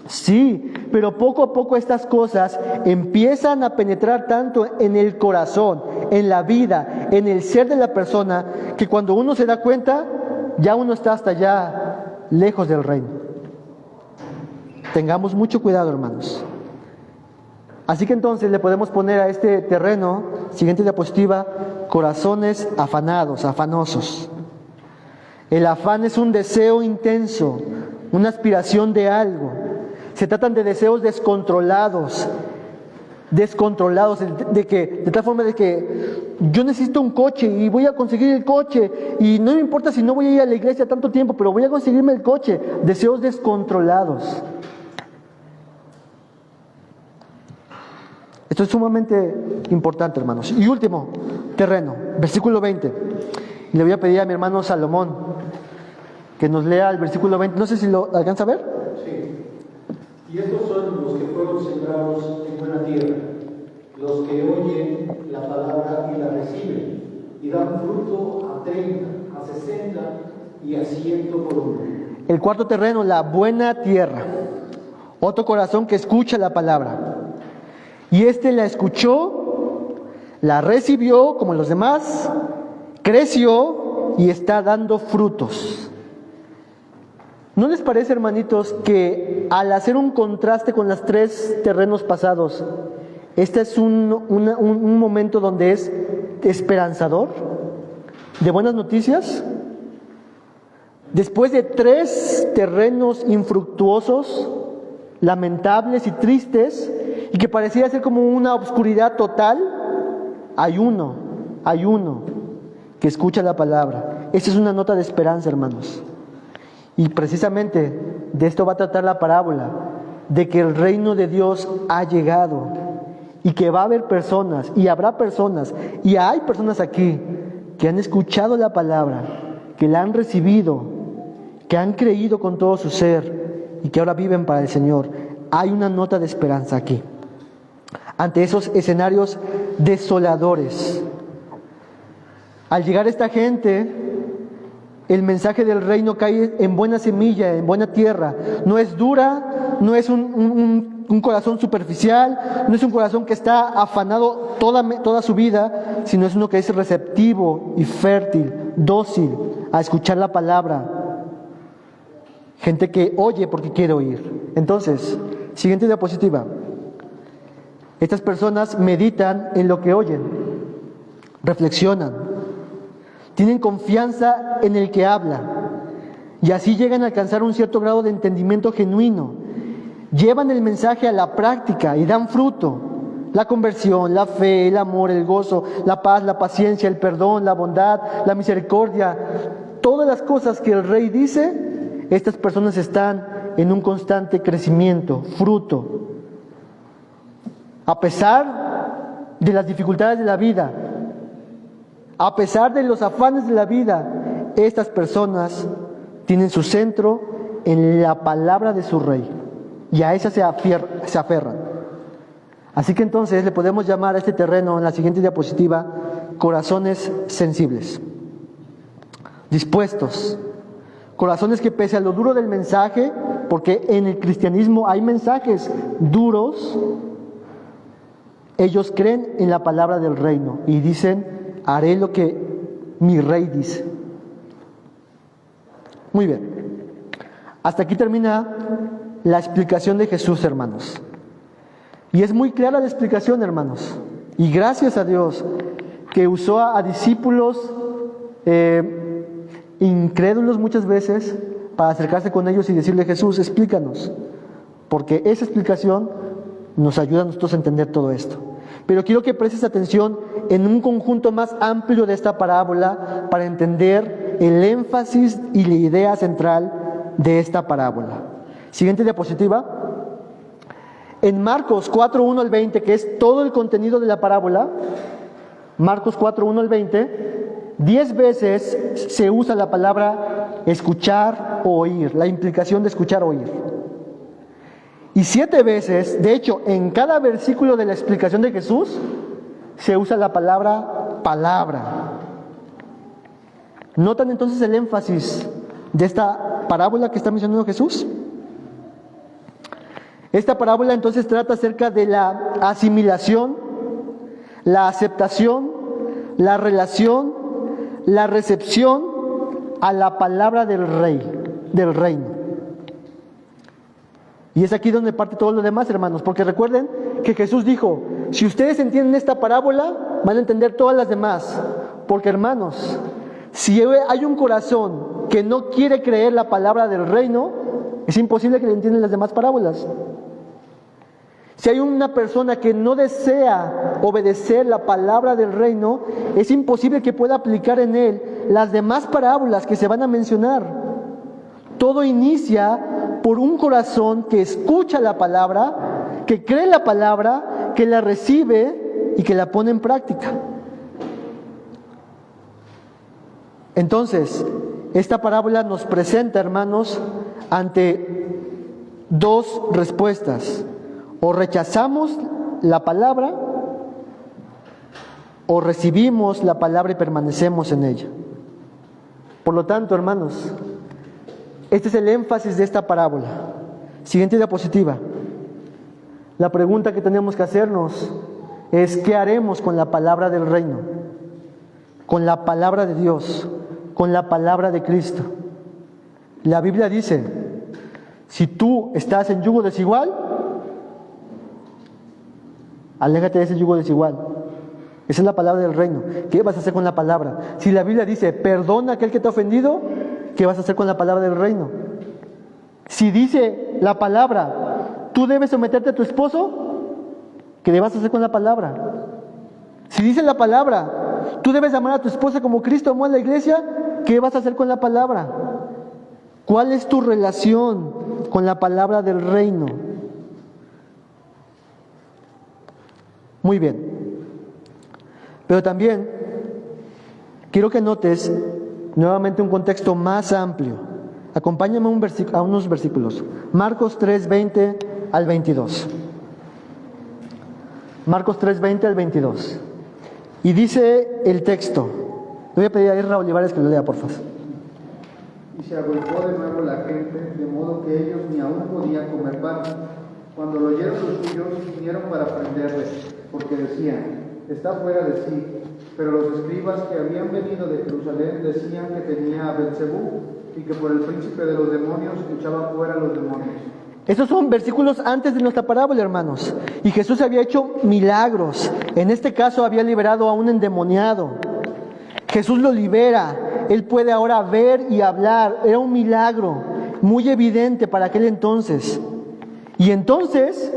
Sí, pero poco a poco estas cosas empiezan a penetrar tanto en el corazón, en la vida, en el ser de la persona, que cuando uno se da cuenta, ya uno está hasta allá lejos del reino. Tengamos mucho cuidado, hermanos. Así que entonces le podemos poner a este terreno, siguiente diapositiva, corazones afanados, afanosos. El afán es un deseo intenso, una aspiración de algo. Se tratan de deseos descontrolados, de tal forma de que yo necesito un coche y voy a conseguir el coche y no me importa si no voy a ir a la iglesia tanto tiempo, pero voy a conseguirme el coche. Deseos descontrolados. Esto es sumamente importante, hermanos. Y último, terreno, versículo 20. Y le voy a pedir a mi hermano Salomón que nos lea el versículo 20. No sé si lo alcanza a ver. Sí. Y estos son los que fueron sembrados en buena tierra, los que oyen la palabra y la reciben, y dan fruto a 30, a 60 y a 100 por uno. El cuarto terreno, la buena tierra. Otro corazón que escucha la palabra. Y este la escuchó, la recibió como los demás, creció y está dando frutos. ¿No les parece, hermanitos, que al hacer un contraste con los tres terrenos pasados, este es un momento donde es esperanzador, de buenas noticias? Después de tres terrenos infructuosos, lamentables y tristes, y que parecía ser como una obscuridad total, hay uno que escucha la palabra. Esta es una nota de esperanza, hermanos. Y precisamente de esto va a tratar la parábola, de que el reino de Dios ha llegado y que va a haber personas y habrá personas y hay personas aquí que han escuchado la palabra, que la han recibido, que han creído con todo su ser y que ahora viven para el Señor. Hay una nota de esperanza aquí. Ante esos escenarios desoladores, al llegar esta gente, el mensaje del reino cae en buena semilla, en buena tierra. No es dura, no es un corazón superficial, no es un corazón que está afanado toda su vida, sino es uno que es receptivo y fértil, dócil a escuchar la palabra. Gente que oye porque quiere oír. Entonces, siguiente diapositiva. Estas personas meditan en lo que oyen, reflexionan, tienen confianza en el que habla y así llegan a alcanzar un cierto grado de entendimiento genuino. Llevan el mensaje a la práctica y dan fruto. La conversión, la fe, el amor, el gozo, la paz, la paciencia, el perdón, la bondad, la misericordia. Todas las cosas que el Rey dice, estas personas están en un constante crecimiento, fruto. A pesar de las dificultades de la vida, a pesar de los afanes de la vida, estas personas tienen su centro en la palabra de su Rey y a esa se aferran. Así que entonces le podemos llamar a este terreno en la siguiente diapositiva corazones sensibles, dispuestos, corazones que pese a lo duro del mensaje, porque en el cristianismo hay mensajes duros, ellos creen en la palabra del reino y dicen: haré lo que mi Rey dice. Muy bien. Hasta aquí termina la explicación de Jesús, hermanos. Y es muy clara la explicación, hermanos. Y gracias a Dios que usó a discípulos incrédulos muchas veces para acercarse con ellos y decirle: Jesús, explícanos. Porque esa explicación nos ayuda a nosotros a entender todo esto. Pero quiero que prestes atención en un conjunto más amplio de esta parábola para entender el énfasis y la idea central de esta parábola. Siguiente diapositiva. En Marcos 4, 1 al 20, que es todo el contenido de la parábola, Marcos 4, 1 al 20, 10 veces se usa la palabra escuchar o oír, la implicación de escuchar o oír. Y 7 veces, de hecho, en cada versículo de la explicación de Jesús, se usa la palabra palabra. ¿Notan entonces el énfasis de esta parábola que está mencionando Jesús? Esta parábola entonces trata acerca de la asimilación, la aceptación, la relación, la recepción a la palabra del rey, del reino. Y es aquí donde parte todo lo demás, hermanos, porque recuerden que Jesús dijo, si ustedes entienden esta parábola, van a entender todas las demás. Porque, hermanos, si hay un corazón que no quiere creer la palabra del reino, es imposible que le entiendan las demás parábolas. Si hay una persona que no desea obedecer la palabra del reino, es imposible que pueda aplicar en él las demás parábolas que se van a mencionar. Todo inicia por un corazón que escucha la palabra, que cree la palabra, que la recibe y que la pone en práctica. Entonces, esta parábola nos presenta, hermanos, ante 2 respuestas. O rechazamos la palabra, o recibimos la palabra y permanecemos en ella. Por lo tanto, hermanos, este es el énfasis de esta parábola. Siguiente diapositiva. La pregunta que tenemos que hacernos es: ¿qué haremos con la palabra del reino? Con la palabra de Dios, con la palabra de Cristo. La Biblia dice: si tú estás en yugo desigual, aléjate de ese yugo desigual. Esa es la palabra del reino. ¿Qué vas a hacer con la palabra? Si la Biblia dice: perdona a aquel que te ha ofendido, ¿qué vas a hacer con la palabra del reino? Si dice la palabra: tú debes someterte a tu esposo, ¿qué vas a hacer con la palabra? Si dice la palabra: tú debes amar a tu esposa como Cristo amó a la iglesia, ¿qué vas a hacer con la palabra? ¿Cuál es tu relación con la palabra del reino? Muy bien. Pero también quiero que notes nuevamente un contexto más amplio. Acompáñame a unos versículos. Marcos 3:20 al 22. Marcos 3:20 al 22. Y dice el texto. Le voy a pedir a Isra Olivares que lo lea, por favor. Y se agolpó de nuevo la gente, de modo que ellos ni aún podían comer pan. Cuando lo oyeron los suyos, vinieron para prenderle, porque decían: está fuera de sí. Pero los escribas que habían venido de Jerusalén decían que tenía a Belcebú y que por el príncipe de los demonios echaba fuera a los demonios. Estos son versículos antes de nuestra parábola, hermanos. Y Jesús había hecho milagros. En este caso había liberado a un endemoniado. Jesús lo libera. Él puede ahora ver y hablar. Era un milagro muy evidente para aquel entonces. Y entonces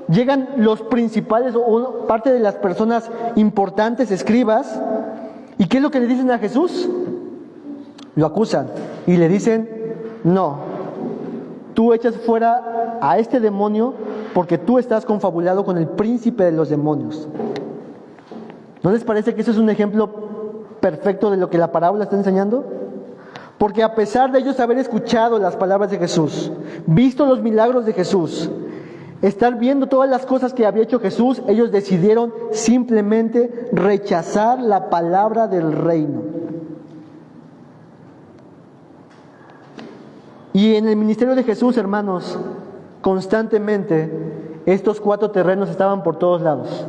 llegan los principales o parte de las personas importantes, escribas. ¿Y qué es lo que le dicen a Jesús? Lo acusan y le dicen: no, tú echas fuera a este demonio porque tú estás confabulado con el príncipe de los demonios. ¿No les parece que eso es un ejemplo perfecto de lo que la parábola está enseñando? Porque a pesar de ellos haber escuchado las palabras de Jesús, visto los milagros de Jesús, estar viendo todas las cosas que había hecho Jesús, ellos decidieron simplemente rechazar la palabra del reino. Y en el ministerio de Jesús, hermanos, constantemente estos 4 terrenos estaban por todos lados.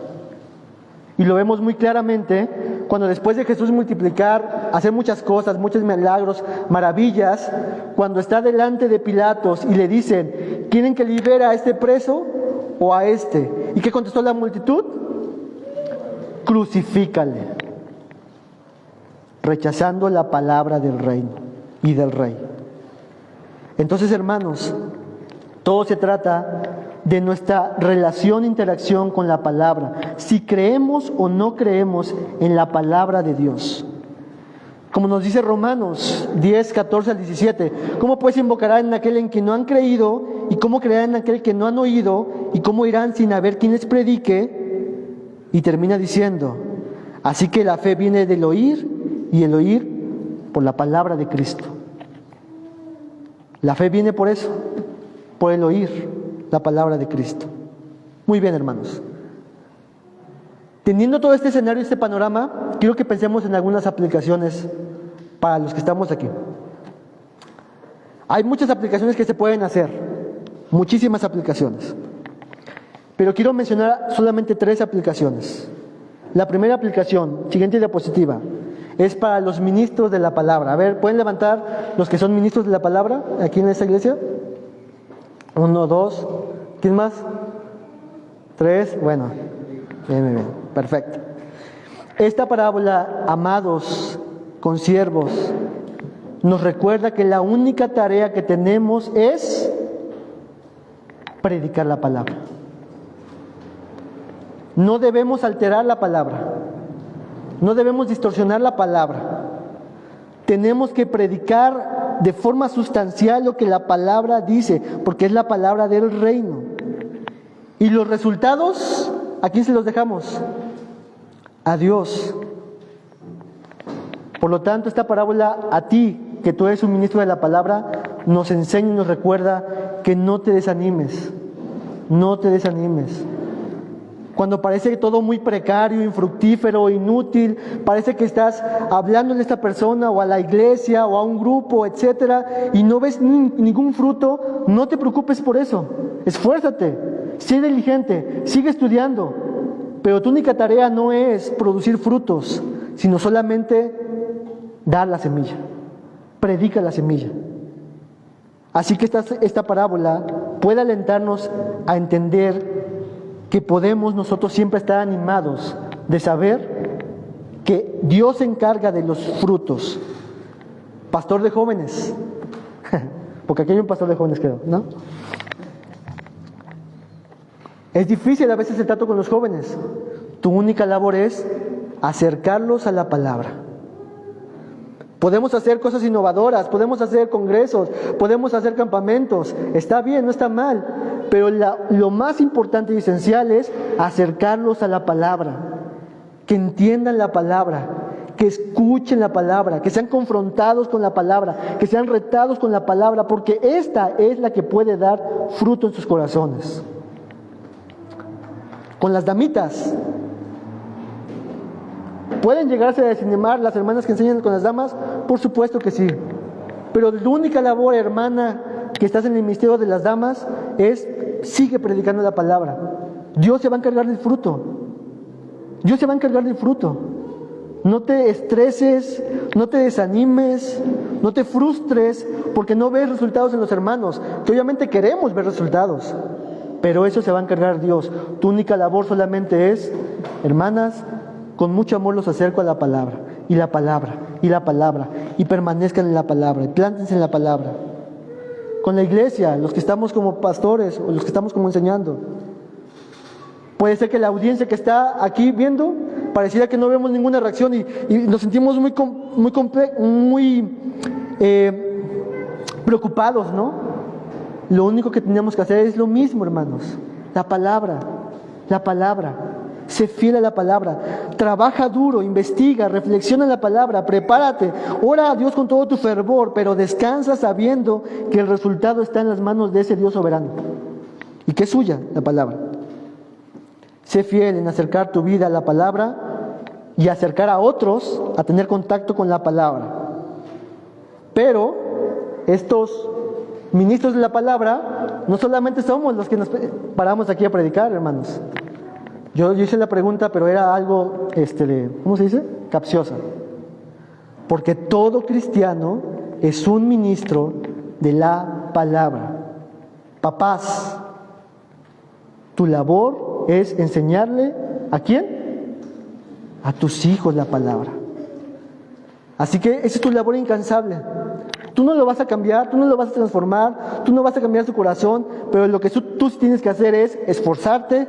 Y lo vemos muy claramente cuando después de Jesús multiplicar, hacer muchas cosas, muchos milagros, maravillas, cuando está delante de Pilatos y le dicen: ¿quieren que libere a este preso o a este? ¿Y qué contestó la multitud? Crucifícale. Rechazando la palabra del reino y del rey. Entonces, hermanos, todo se trata de nuestra relación, interacción con la palabra. Si creemos o no creemos en la palabra de Dios. Como nos dice Romanos 10, 14 al 17. ¿Cómo pues invocarán en aquel en quien no han creído? ¿Y cómo creerán en aquel que no han oído? ¿Y cómo irán sin haber quien les predique? Y termina diciendo: así que la fe viene del oír, y el oír por la palabra de Cristo. La fe viene por eso, por el oír. la palabra de Cristo. Muy bien, hermanos. Teniendo todo este escenario, este panorama, quiero que pensemos en algunas aplicaciones para los que estamos aquí. Hay muchas aplicaciones que se pueden hacer, muchísimas aplicaciones. Pero quiero mencionar solamente 3 aplicaciones. La primera aplicación, siguiente diapositiva, es para los ministros de la palabra. A ver, ¿pueden levantar los que son ministros de la palabra aquí en esta iglesia? 1, 2, ¿quién más? 3, bueno, bien, perfecto. Esta parábola, amados consiervos, nos recuerda que la única tarea que tenemos es predicar la palabra. No debemos alterar la palabra, no debemos distorsionar la palabra. Tenemos que predicar de forma sustancial lo que la palabra dice, porque es la palabra del reino. Y los resultados, ¿a quién se los dejamos? A Dios. Por lo tanto, esta parábola a ti, que tú eres un ministro de la palabra, nos enseña y nos recuerda que no te desanimes, no te desanimes. Cuando parece todo muy precario, infructífero, inútil, parece que estás hablándole a esta persona o a la iglesia o a un grupo, etcétera, y no ves ningún fruto, no te preocupes por eso. Esfuérzate, sé diligente, sigue estudiando, pero tu única tarea no es producir frutos, sino solamente dar la semilla, predica la semilla. Así que esta parábola puede alentarnos a entender que podemos nosotros siempre estar animados de saber que Dios se encarga de los frutos. Pastor de jóvenes, porque aquí hay un pastor de jóvenes, creo, ¿no? Es difícil a veces el trato con los jóvenes. Tu única labor es acercarlos a la palabra. Podemos hacer cosas innovadoras, podemos hacer congresos, podemos hacer campamentos. Está bien, no está mal. Pero lo más importante y esencial es acercarlos a la palabra. Que entiendan la palabra, que escuchen la palabra, que sean confrontados con la palabra, que sean retados con la palabra, porque esta es la que puede dar fruto en sus corazones. Con las damitas, ¿pueden llegarse a desanimar las hermanas que enseñan con las damas? Por supuesto que sí. Pero la única labor, hermana, que estás en el ministerio de las damas, es sigue predicando la palabra. Dios se va a encargar del fruto. Dios se va a encargar del fruto. No te estreses, no te desanimes, no te frustres porque no ves resultados en los hermanos, que obviamente queremos ver resultados, pero eso se va a encargar Dios. Tu única labor solamente es, hermanas, con mucho amor los acerco a la palabra, y la palabra, y la palabra, y permanezcan en la palabra, y plántense en la palabra. Con la iglesia, los que estamos como pastores, o los que estamos como enseñando. Puede ser que la audiencia que está aquí viendo, pareciera que no vemos ninguna reacción, y nos sentimos muy preocupados, ¿no? Lo único que tenemos que hacer es lo mismo, hermanos. La palabra, la palabra. Sé fiel a la palabra, trabaja duro, investiga, reflexiona en la palabra, prepárate, ora a Dios con todo tu fervor, pero descansa sabiendo que el resultado está en las manos de ese Dios soberano y que es suya la palabra. Sé fiel en acercar tu vida a la palabra y acercar a otros a tener contacto con la palabra. Pero estos ministros de la palabra no solamente somos los que nos paramos aquí a predicar, hermanos. Yo hice la pregunta, pero era algo, ¿cómo se dice? Capciosa. Porque todo cristiano es un ministro de la palabra. Papás, tu labor es enseñarle ¿a quién? A tus hijos la palabra. Así que esa es tu labor incansable. Tú no lo vas a cambiar, tú no lo vas a transformar, tú no vas a cambiar su corazón, pero lo que tú tienes que hacer es esforzarte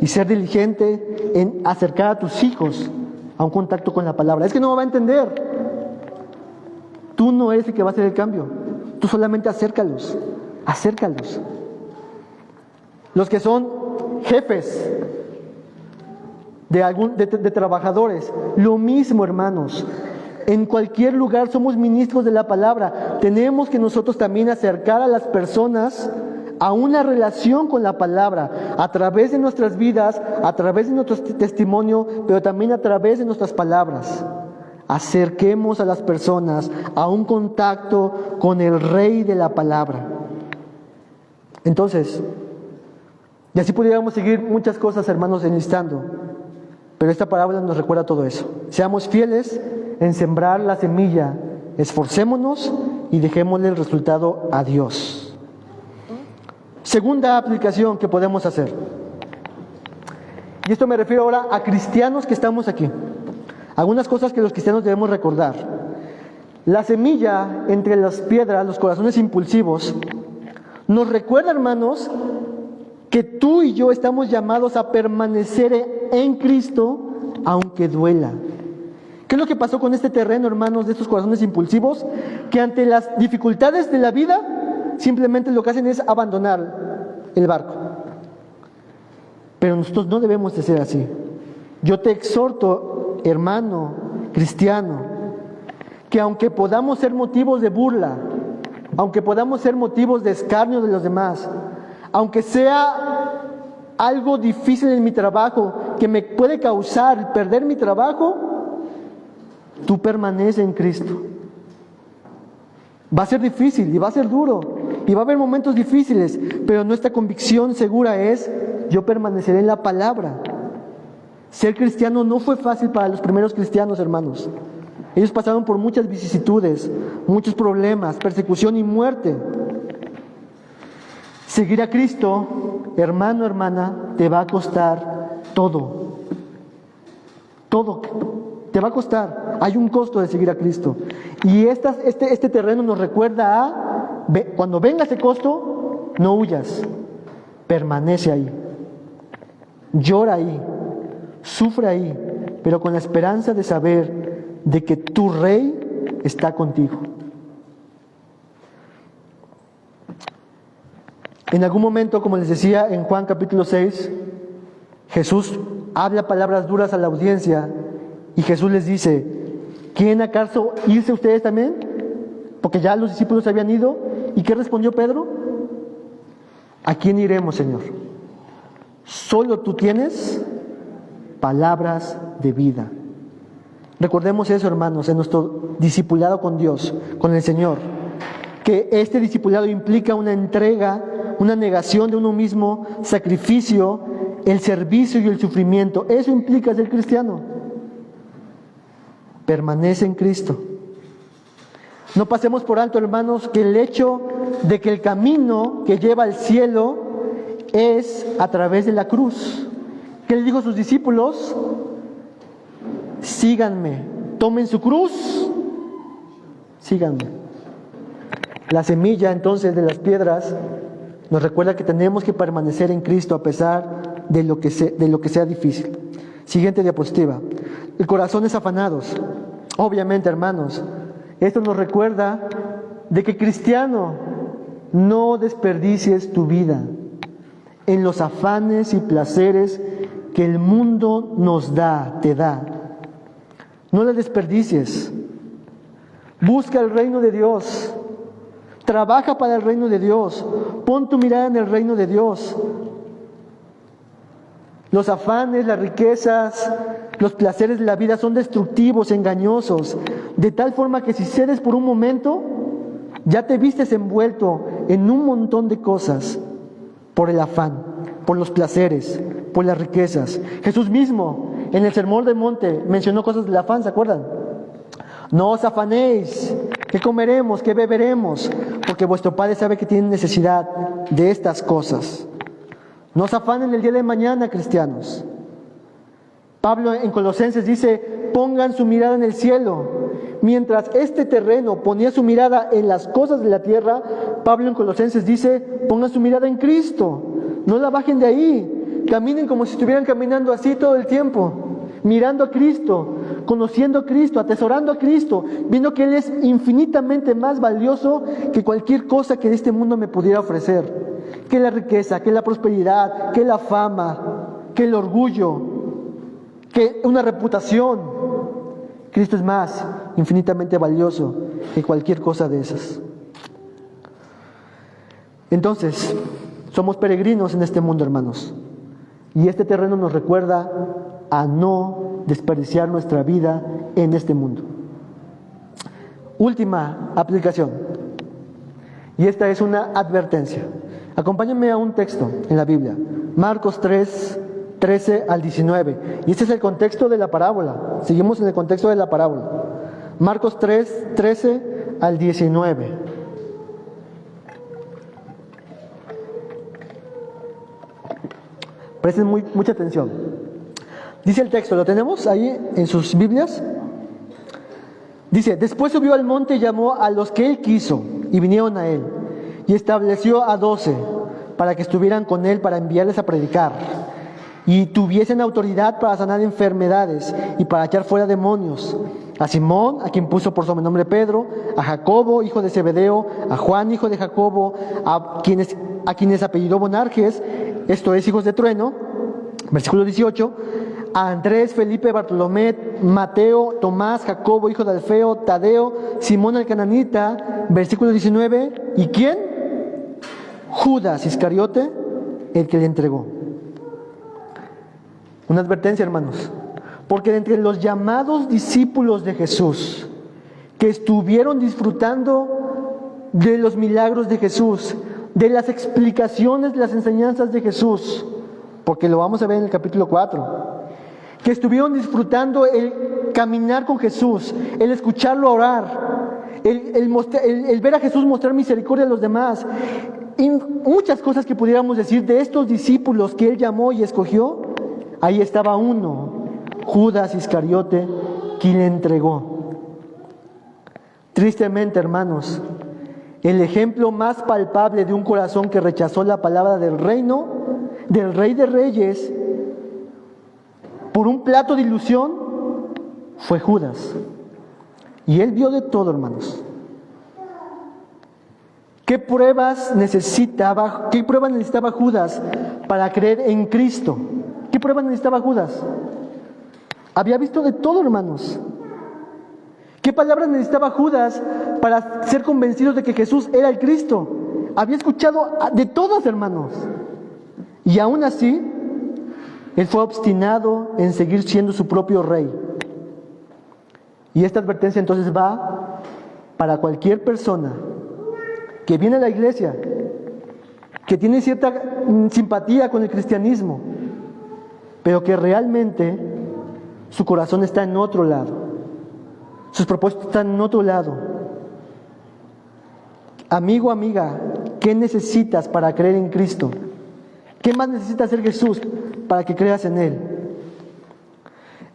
y ser diligente en acercar a tus hijos a un contacto con la palabra. Es que no va a entender. Tú no eres el que va a hacer el cambio. Tú solamente acércalos. Los que son jefes de trabajadores, lo mismo, hermanos. En cualquier lugar somos ministros de la palabra. Tenemos que nosotros también acercar a las personas a una relación con la palabra, a través de nuestras vidas, a través de nuestro testimonio, pero también a través de nuestras palabras. Acerquemos a las personas a un contacto con el Rey de la palabra. Entonces, y así pudiéramos seguir muchas cosas, hermanos, enlistando, pero esta parábola nos recuerda todo eso. Seamos fieles en sembrar la semilla, esforcémonos y dejémosle el resultado a Dios. Segunda aplicación que podemos hacer, y esto me refiero ahora a cristianos que estamos aquí. Algunas cosas que los cristianos debemos recordar. La semilla entre las piedras, los corazones impulsivos, nos recuerda, hermanos, que tú y yo estamos llamados a permanecer en Cristo aunque duela. ¿Qué es lo que pasó con este terreno, hermanos, de estos corazones impulsivos? Que ante las dificultades de la vida, simplemente lo que hacen es abandonar el barco. Pero nosotros no debemos de ser así. Yo te exhorto, hermano cristiano, que aunque podamos ser motivos de burla, aunque podamos ser motivos de escarnio de los demás, aunque sea algo difícil en mi trabajo que me puede causar perder mi trabajo, tú permanece en Cristo. Va a ser difícil y va a ser duro y va a haber momentos difíciles, pero nuestra convicción segura es: yo permaneceré en la palabra. Ser cristiano no fue fácil para los primeros cristianos, hermanos. Ellos pasaron por muchas vicisitudes, muchos problemas, persecución y muerte. Seguir a Cristo, hermano, hermana, te va a costar todo. Todo te va a costar. Hay un costo de seguir a Cristo. Y este terreno nos recuerda cuando venga ese costo, no huyas. Permanece ahí. Llora ahí. Sufre ahí. Pero con la esperanza de saber de que tu Rey está contigo. En algún momento, como les decía en Juan capítulo 6, Jesús habla palabras duras a la audiencia y Jesús les dice: ¿quieren acaso irse ustedes también? Porque ya los discípulos habían ido. ¿Y qué respondió Pedro? ¿A quién iremos, Señor? Solo tú tienes palabras de vida. Recordemos eso, hermanos, en nuestro discipulado con Dios, con el Señor, que este discipulado implica una entrega, una negación de uno mismo, sacrificio, el servicio y el sufrimiento. Eso implica ser cristiano. Permanece en Cristo. No pasemos por alto, hermanos, que el hecho de que el camino que lleva al cielo es a través de la cruz. ¿Qué le dijo a sus discípulos? Síganme, tomen su cruz, síganme. La semilla entonces de las piedras nos recuerda que tenemos que permanecer en Cristo a pesar de lo que sea difícil. Siguiente diapositiva. El corazón es afanados. Obviamente, hermanos, esto nos recuerda de que, cristiano, no desperdicies tu vida en los afanes y placeres que el mundo nos da, te da. No la desperdicies. Busca el reino de Dios. Trabaja para el reino de Dios. Pon tu mirada en el reino de Dios. Los afanes, las riquezas, los placeres de la vida son destructivos, engañosos, de tal forma que si cedes por un momento, ya te vistes envuelto en un montón de cosas por el afán, por los placeres, por las riquezas. Jesús mismo en el Sermón del Monte mencionó cosas del afán, ¿se acuerdan? No os afanéis, ¿qué comeremos, qué beberemos? Porque vuestro Padre sabe que tienen necesidad de estas cosas. No os afanen el día de mañana, cristianos. Pablo en Colosenses dice: pongan su mirada en el cielo. Mientras este terreno ponía su mirada en las cosas de la tierra, Pablo en Colosenses dice: pongan su mirada en Cristo. No la bajen de ahí. Caminen como si estuvieran caminando así todo el tiempo, mirando a Cristo, conociendo a Cristo, atesorando a Cristo, viendo que Él es infinitamente más valioso que cualquier cosa que este mundo me pudiera ofrecer. Que la riqueza, que la prosperidad, que la fama, que el orgullo, que una reputación. Cristo es más infinitamente valioso que cualquier cosa de esas. Entonces, Somos peregrinos en este mundo, hermanos. Y este terreno nos recuerda a no desperdiciar nuestra vida en este mundo. Última aplicación. Y esta es una advertencia. Acompáñenme a un texto en la Biblia. Marcos 3, 13 al 19. Y este es el contexto de la parábola. Seguimos en el contexto de la parábola. Marcos 3, 13 al 19. Presten mucha atención. Dice el texto, ¿lo tenemos ahí en sus Biblias? Dice, después subió al monte y llamó a los que él quiso, y vinieron a él, y estableció a 12 para que estuvieran con él para enviarles a predicar, y tuviesen autoridad para sanar enfermedades y para echar fuera demonios. A Simón, a quien puso por sobrenombre Pedro, a Jacobo, hijo de Zebedeo, a Juan, hijo de Jacobo, a quienes apellidó Boanerges, esto es, hijos de trueno. Versículo 18, a Andrés, Felipe, Bartolomé, Mateo, Tomás, Jacobo, hijo de Alfeo, Tadeo, Simón el cananita. Versículo 19, ¿y quién? Judas Iscariote, el que le entregó. Una advertencia, hermanos. Porque entre los llamados discípulos de Jesús, que estuvieron disfrutando de los milagros de Jesús, de las explicaciones de las enseñanzas de Jesús, porque lo vamos a ver en el capítulo 4, que estuvieron disfrutando el caminar con Jesús, el escucharlo orar, el ver a Jesús mostrar misericordia a los demás, y muchas cosas que pudiéramos decir de estos discípulos que Él llamó y escogió. Ahí estaba uno, Judas Iscariote, quien le entregó. Tristemente, hermanos, el ejemplo más palpable de un corazón que rechazó la palabra del reino, del Rey de Reyes, por un plato de ilusión, fue Judas. Y él vio de todo, hermanos. ¿Qué pruebas necesitaba Judas para creer en Cristo? ¿Qué pruebas necesitaba Judas? Había visto de todo, hermanos. ¿Qué palabras necesitaba Judas para ser convencido de que Jesús era el Cristo? Había escuchado de todas, hermanos. Y aún así, él fue obstinado en seguir siendo su propio rey. Y esta advertencia entonces va para cualquier persona que viene a la iglesia, que tiene cierta simpatía con el cristianismo, pero que realmente su corazón está en otro lado, sus propósitos están en otro lado. Amigo, amiga, ¿qué necesitas para creer en Cristo? ¿Qué más necesita hacer Jesús para que creas en Él?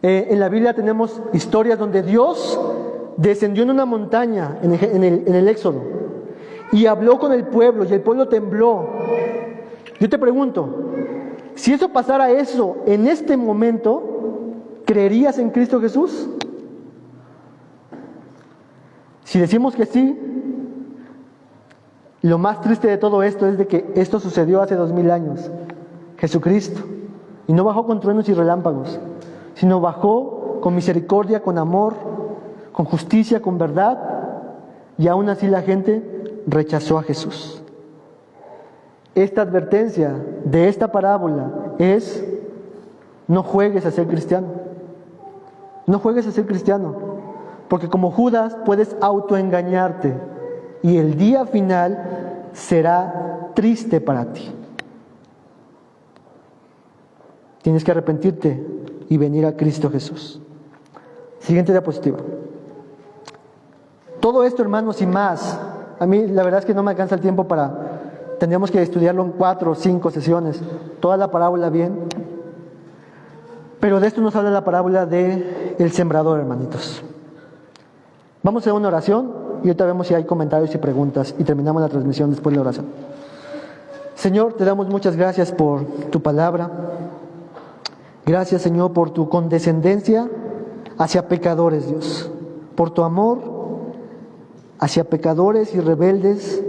En la Biblia tenemos historias donde Dios descendió en una montaña en el Éxodo y habló con el pueblo y el pueblo tembló. Yo te pregunto, si eso pasara en este momento, ¿creerías en Cristo Jesús? Si decimos que sí, lo más triste de todo esto es de que esto sucedió hace 2000 años. Jesucristo. Y no bajó con truenos y relámpagos, sino bajó con misericordia, con amor, con justicia, con verdad. Y aún así la gente rechazó a Jesús. Esta advertencia de esta parábola es: no juegues a ser cristiano. No juegues a ser cristiano. Porque como Judas puedes autoengañarte. Y el día final será triste para ti. Tienes que arrepentirte y venir a Cristo Jesús. Siguiente diapositiva. Todo esto, hermanos, y más. A mí la verdad es que no me alcanza el tiempo tendríamos que estudiarlo en 4 o 5 sesiones. Toda la parábola bien. Pero de esto nos habla la parábola del sembrador, hermanitos. Vamos a hacer una oración. Y ahorita vemos si hay comentarios y preguntas y terminamos la transmisión después de la oración. Señor, te damos muchas gracias por tu palabra. Gracias, Señor, por tu condescendencia hacia pecadores, Dios. Por tu amor hacia pecadores y rebeldes,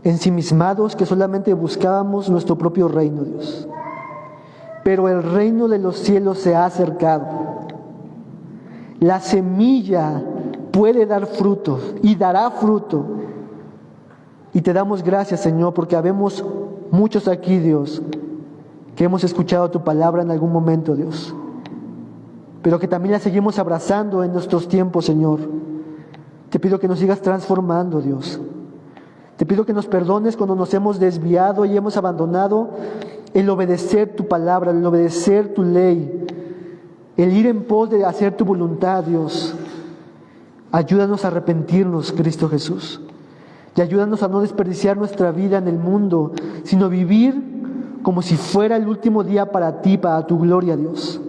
ensimismados, que solamente buscábamos nuestro propio reino, Dios. Pero el reino de los cielos se ha acercado. La semilla puede dar frutos y dará fruto. Y te damos gracias, Señor, porque habemos muchos aquí, Dios, que hemos escuchado tu palabra en algún momento, Dios, pero que también la seguimos abrazando en nuestros tiempos, Señor. Te pido que nos sigas transformando, Dios. Te pido que nos perdones cuando nos hemos desviado y hemos abandonado el obedecer tu palabra, el obedecer tu ley, el ir en pos de hacer tu voluntad, Dios. Ayúdanos a arrepentirnos, Cristo Jesús. Y ayúdanos a no desperdiciar nuestra vida en el mundo, sino vivir como si fuera el último día para ti, para tu gloria, Dios.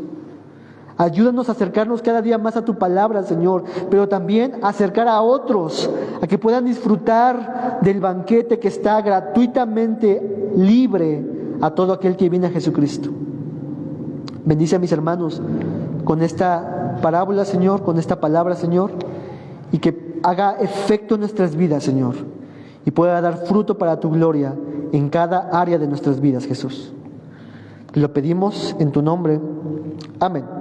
Ayúdanos a acercarnos cada día más a tu palabra, Señor, pero también a acercar a otros, a que puedan disfrutar del banquete que está gratuitamente libre a todo aquel que viene a Jesucristo. Bendice a mis hermanos con esta parábola, Señor, con esta palabra, Señor, y que haga efecto en nuestras vidas, Señor, y pueda dar fruto para tu gloria en cada área de nuestras vidas, Jesús. Te lo pedimos en tu nombre. Amén.